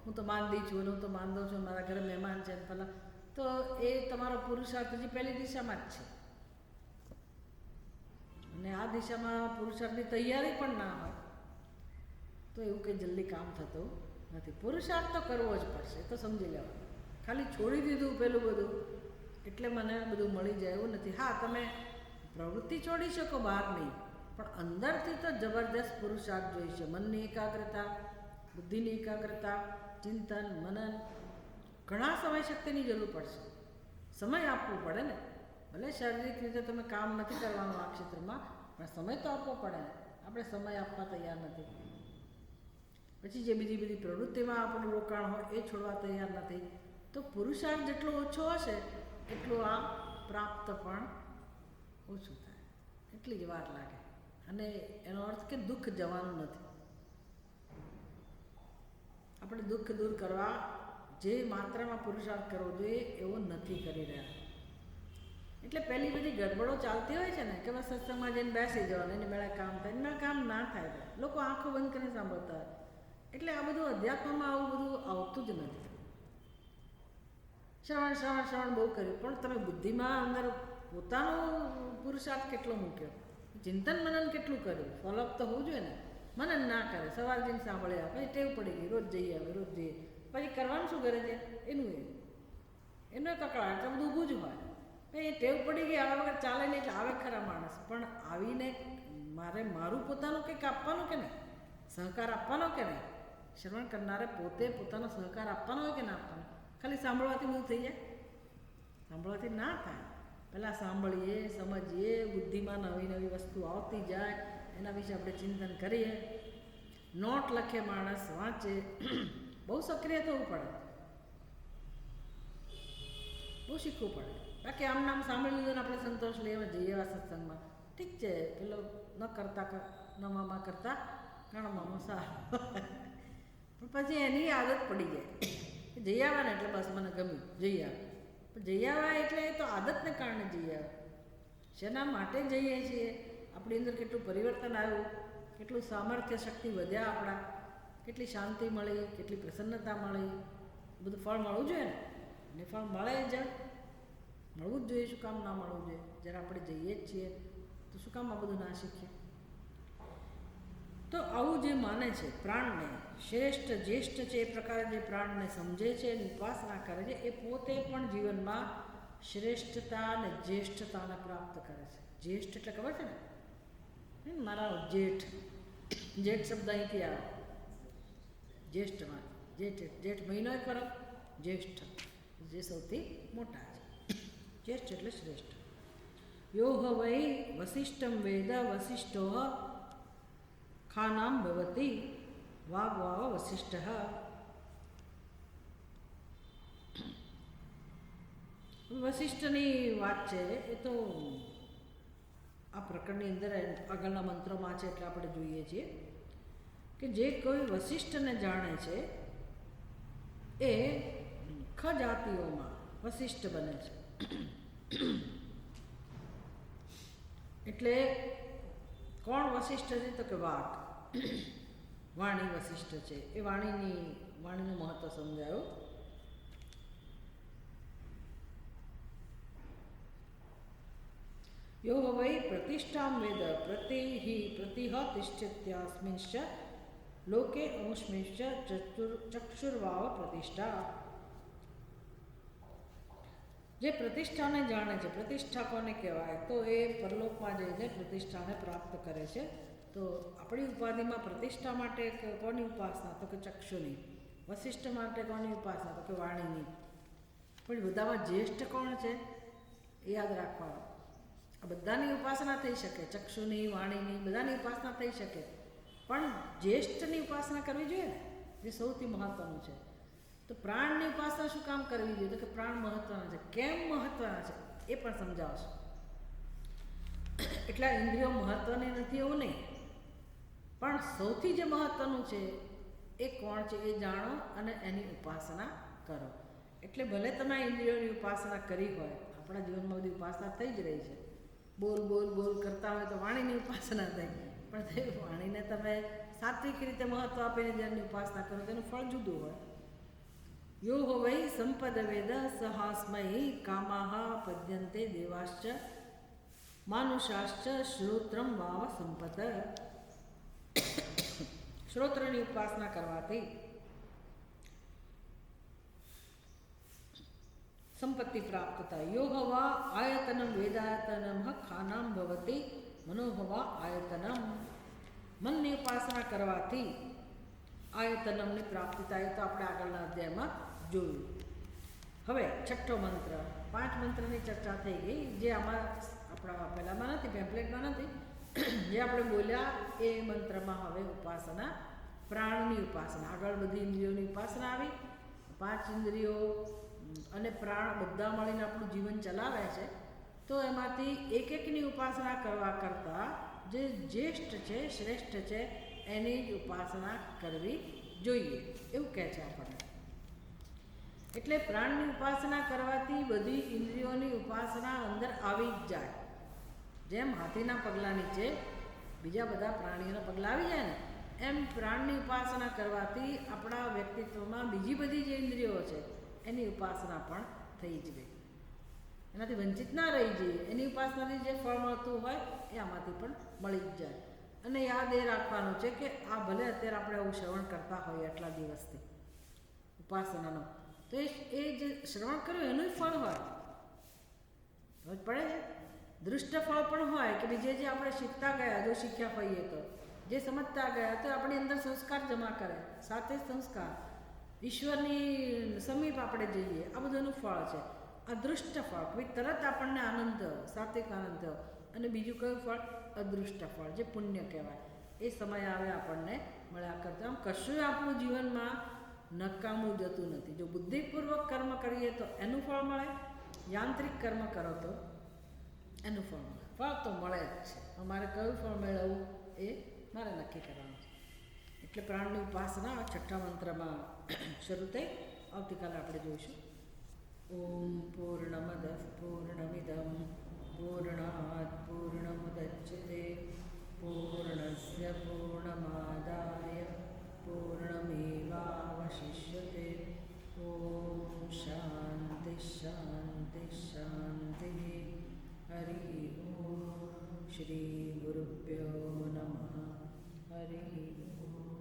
હું તો માંદી છું, હું તો માંદો છું, મારા ઘરે મહેમાન છે પેલા, તો એ તમારો પુરુષાર્થ હજી પહેલી દિશામાં જ છે. અને આ દિશામાં પુરુષાર્થની તૈયારી પણ ના હોય તો એવું કંઈ જલ્દી કામ થતું નથી. પુરુષાર્થ તો કરવો જ પડશે, તો સમજી લેવાનું. ખાલી છોડી દીધું પેલું બધું એટલે મને બધું મળી જાય એવું નથી. હા, તમે પ્રવૃત્તિ છોડી શકો બહારની, પણ અંદરથી તો જબરદસ્ત પુરુષાર્થ જોઈએ છે. મનની એકાગ્રતા, બુદ્ધિની એકાગ્રતા, ચિંતન મનન, ઘણા સમય શક્તિની જરૂર પડશે. સમય આપવો પડે ને. ભલે શારીરિક રીતે તમે કામ નથી કરવાનું આ ક્ષેત્રમાં, પણ સમય તો આપવો પડે ને. આપણે સમય આપવા તૈયાર નથી. પછી જે બીજી બધી પ્રવૃત્તિમાં આપણું રોકાણ હોય એ છોડવા તૈયાર નથી. તો પુરુષાર્થ જેટલો ઓછો હશે એટલું આ પ્રાપ્ત પણ ઓછું થાય, એટલી જ વાર લાગે. અને એનો અર્થ કે દુઃખ જવાનું નથી. આપણે દુઃખ દૂર કરવા જે માત્રામાં પુરુષાર્થ કરવો જોઈએ એવો નથી કરી રહ્યા. એટલે પહેલી બધી ગડબડો ચાલતી હોય છે ને કે બસ સત્સંગમાં જઈને બેસી જવાનું, એને મેળા કામ થાય, એના કામ ના થાય. લોકો આંખો બંધ કરીને સાંભળતા હોય. એટલે આ બધું અધ્યાત્મમાં આવું બધું આવતું જ નથી. શ્રવણ બહુ કર્યું, પણ તમે બુદ્ધિમાં અંદર પોતાનો પુરુષાર્થ કેટલો મૂક્યો, ચિંતન મનન કેટલું કર્યું, ફોલોઅપ તો હોવું જોઈએ ને. મનન ના કરે, સવાર જઈને સાંભળ્યા, પછી ટેવ પડી ગઈ, રોજ જઈએ, પછી કરવાનું શું કરે છે એનો કકળાટ તો બધું ઊભું જ હોય. એ ટેવ પડી ગઈ, આવા વગર ચાલે નહીં, એટલે આવે ખરા માણસ. પણ આવીને મારું પોતાનું કંઈક આપવાનું કે નહીં, સહકાર આપવાનો કે નહીં. શ્રવણ કરનારે પોતે પોતાનો સહકાર આપવાનો હોય કે ના આપવાનો. ખાલી સાંભળવાથી બધું થઈ જાય? સાંભળવાથી ના થાય. પહેલાં સાંભળીએ, સમજીએ, બુદ્ધિમાં નવી નવી વસ્તુ આવતી જાય, એના વિશે આપણે ચિંતન કરીએ, નોટ લખે, માણસ વાંચે, બહુ સક્રિય થવું પડે, બહુ શીખવું પડે. બાકી આમ નામ સાંભળી લીધું ને આપણે સંતોષ લઈએ, જઈએ એવા સત્સંગમાં, ઠીક છે, પેલો ન મામા કરતા ઘણા મામા સારું, પણ પછી એની આદત પડી જાય. જઈ આવ્યા ને એટલે બસ મને ગમ્યું, જઈ આવે. પણ જઈ આવ્યા એટલે એ તો આદતને કારણે જઈ આવે. શેના માટે જઈએ છીએ, આપણી અંદર કેટલું પરિવર્તન આવ્યું, કેટલું સામર્થ્ય શક્તિ વધ્યા આપણા, કેટલી શાંતિ મળી, કેટલી પ્રસન્નતા મળી, બધું ફળ મળવું જોઈએ ને. અને ફળ મળે જ, મળવું જ જોઈએ. શું કામ ના મળવું જોઈએ? જ્યારે આપણે જઈએ જ છીએ તો શું કામ આ બધું ના શીખીએ? તો આવું જે માને છે પ્રાણને શ્રેષ્ઠ જ્યેષ્ઠ છે, એ પ્રકારે જે પ્રાણને સમજે છે, એની ઉપાસના કરે છે, એ પોતે પણ જીવનમાં શ્રેષ્ઠતા અને જ્યેષ્ઠતાને પ્રાપ્ત કરે છે. જ્યેષ્ઠ એટલે ખબર છે ને, મારા જેઠ શબ્દ અહીંથી આવે, જ્યેષ્ઠમાં જેઠ મહિનો એક ફરક, જ્યેષ્ઠ જે સૌથી મોટા છે, જ્યેષ્ઠ એટલે શ્રેષ્ઠ. યો વૈ વસિષ્ઠમ વેદ વસિષ્ઠો ખાનામ ભવતી વાવ વસિષ્ઠ. વસિષ્ઠની વાત છે એ તો આ પ્રકરણની અંદર આગળના મંત્રોમાં છે, એટલે આપણે જોઈએ છીએ કે જે કોઈ વસિષ્ઠને જાણે છે એ ખ જાતિઓમાં વસિષ્ઠ બને છે. એટલે કોણ વસિષ્ઠ છે? તો કે વાઘ, વાણી વસિષ્ઠ છે. એ વાણીનું મહત્વ સમજાયું. યો વૈ પ્રતિષ્ઠામ વેદ પ્રતિહતિષ્ઠત્યાસ્મિંશ્ચ લોકે અંશ્મિશ્ચ ચક્ષુર્વાવ પ્રતિષ્ઠા. જે પ્રતિષ્ઠાને જાણે છે, પ્રતિષ્ઠા કોને કહેવાય? તો એ પરલોકમાં જઈને પ્રતિષ્ઠાને પ્રાપ્ત કરે છે. તો આપણી ઉપાધિમાં પ્રતિષ્ઠા માટે કોની ઉપાસના? તો કે ચક્ષુની. વસિષ્ઠ માટે કોની ઉપાસના? તો કે વાણીની. પણ બધામાં જ્યેષ્ઠ કોણ છે એ યાદ રાખવાનું. આ બધાની ઉપાસના થઈ શકે, ચક્ષુની, વાણીની, બધાની ઉપાસના થઈ શકે, પણ જ્યેષ્ઠની ઉપાસના કરવી જોઈએ ને, જે સૌથી મહત્વનું છે. તો પ્રાણની ઉપાસના શું કામ કરવી જોઈએ? તો કે પ્રાણ મહત્વના છે. કેમ મહત્વના છે એ પણ સમજાવશે. એટલે ઇન્દ્રિયો મહત્વની નથી એવું નહીં, પણ સૌથી જે મહત્વનું છે એ કોણ છે એ જાણો અને એની ઉપાસના કરો. એટલે ભલે તમે ઇન્દ્રિયોની ઉપાસના કરી હોય, આપણા જીવનમાં બધી ઉપાસના થઈ જ રહી છે, બોલ કરતા હોય તો વાણીની ઉપાસના થાય, પણ તે વાણીને તમે સાત્વિક રીતે મહત્વ આપીને જેની ઉપાસના કરો તેનું ફળ જુદું હોય. યો વૈ સંપદ વેદ સહાસ્મય કામાહ પદ્યન્તે દેવાશ્ચ માનુષાશ્ચ શ્રોત્રમ વાવ સંપદ. શ્રોત્રની ઉપાસના કરવાથી સંપત્તિ પ્રાપ્ત થાય. યો હવા આયતનમ વેદાયતનમ ખાનામ ભવતી મનોહવા આયતનમ. મનની ઉપાસના કરવાથી આયતનમની પ્રાપ્તિ થાય. તો આપણે આગળના અધ્યાયમાં જોયું. હવે છઠ્ઠો મંત્ર. 5 મંત્રની ચર્ચા થઈ ગઈ, જે આમાં આપણા પહેલાંમાં નથી, પેમ્પલેટમાં નથી. જે આપણે બોલ્યા એ મંત્રમાં હવે ઉપાસના, પ્રાણની ઉપાસના. આગળ બધી ઇન્દ્રિયોની ઉપાસના આવી. 5 ઇન્દ્રિયો અને પ્રાણ બધા મળીને આપણું જીવન ચલાવે છે. તો એમાંથી એકની ઉપાસના કરવા કરતાં જે જ્યેષ્ઠ છે, શ્રેષ્ઠ છે, એની જ ઉપાસના કરવી જોઈએ એવું કહે છે આપણને. એટલે પ્રાણની ઉપાસના કરવાથી બધી ઇન્દ્રિયોની ઉપાસના અંદર આવી જ જાય. જેમ હાથીના પગલાં નીચે બીજા બધા પ્રાણીઓના પગલાં આવી જાય ને, એમ પ્રાણની ઉપાસના કરવાથી આપણા વ્યક્તિત્વમાં બીજી બધી જે ઇન્દ્રિયો છે એની ઉપાસના પણ થઈ જ ગઈ. એનાથી વંચિત ના રહી જઈએ. એની ઉપાસનાથી જે ફળ મળતું હોય એ આમાંથી પણ મળી જ જાય. અને યાદ એ રાખવાનું છે કે આ ભલે અત્યારે આપણે આવું શ્રવણ કરતા હોઈએ આટલા દિવસથી ઉપાસનાનો, તો એ જે શ્રવણ કર્યું એનું ફળ હોય, સમજ પડે છે? દૃષ્ટ ફળ પણ હોય કે બીજે જે આપણે શીખતા ગયા, જો શીખ્યા હોઈએ તો, જે સમજતા ગયા તો આપણી અંદર સંસ્કાર જમા કરે, સાથે સંસ્કાર ઈશ્વરની સમીપ આપણે જઈએ, આ બધાનું ફળ છે. આ દૃષ્ટ ફળ, ભાઈ તરત આપણને આનંદ થયો, સાત્વિક આનંદ થયો. અને બીજું કયું ફળ? અદૃષ્ટ ફળ, જે પુણ્ય કહેવાય. એ સમય આવે આપણને મળ્યા કરતા. આમ કશું આપણું જીવનમાં નકામું જતું નથી. જો બુદ્ધિપૂર્વક કર્મ કરીએ તો એનું ફળ મળે, યાંત્રિક કર્મ કરો તો એનું ફળ મળે. ફળ તો મળે જ છે. અમારે કયું ફળ મેળવવું એ મારે નક્કી કરવાનું છે. એટલે પ્રાણની ઉપાસના 6ઠ્ઠા મંત્રમાં શરૂ થઈ. આવતીકાલે આપણે જોઈશું. ઓમ પૂર્ણમદ પૂર્ણમિદમ પૂર્ણાત પૂર્ણમુદચ્યતે પૂર્ણસ્ય પૂર્ણમાદાય પૂર્ણમેવાવશિષ્યતે. ઓમ શાંતિ શાંતિ શાંતિ. હરિ ઓમ. શ્રી ગુરુભ્યો નમઃ. હરિ ઓમ.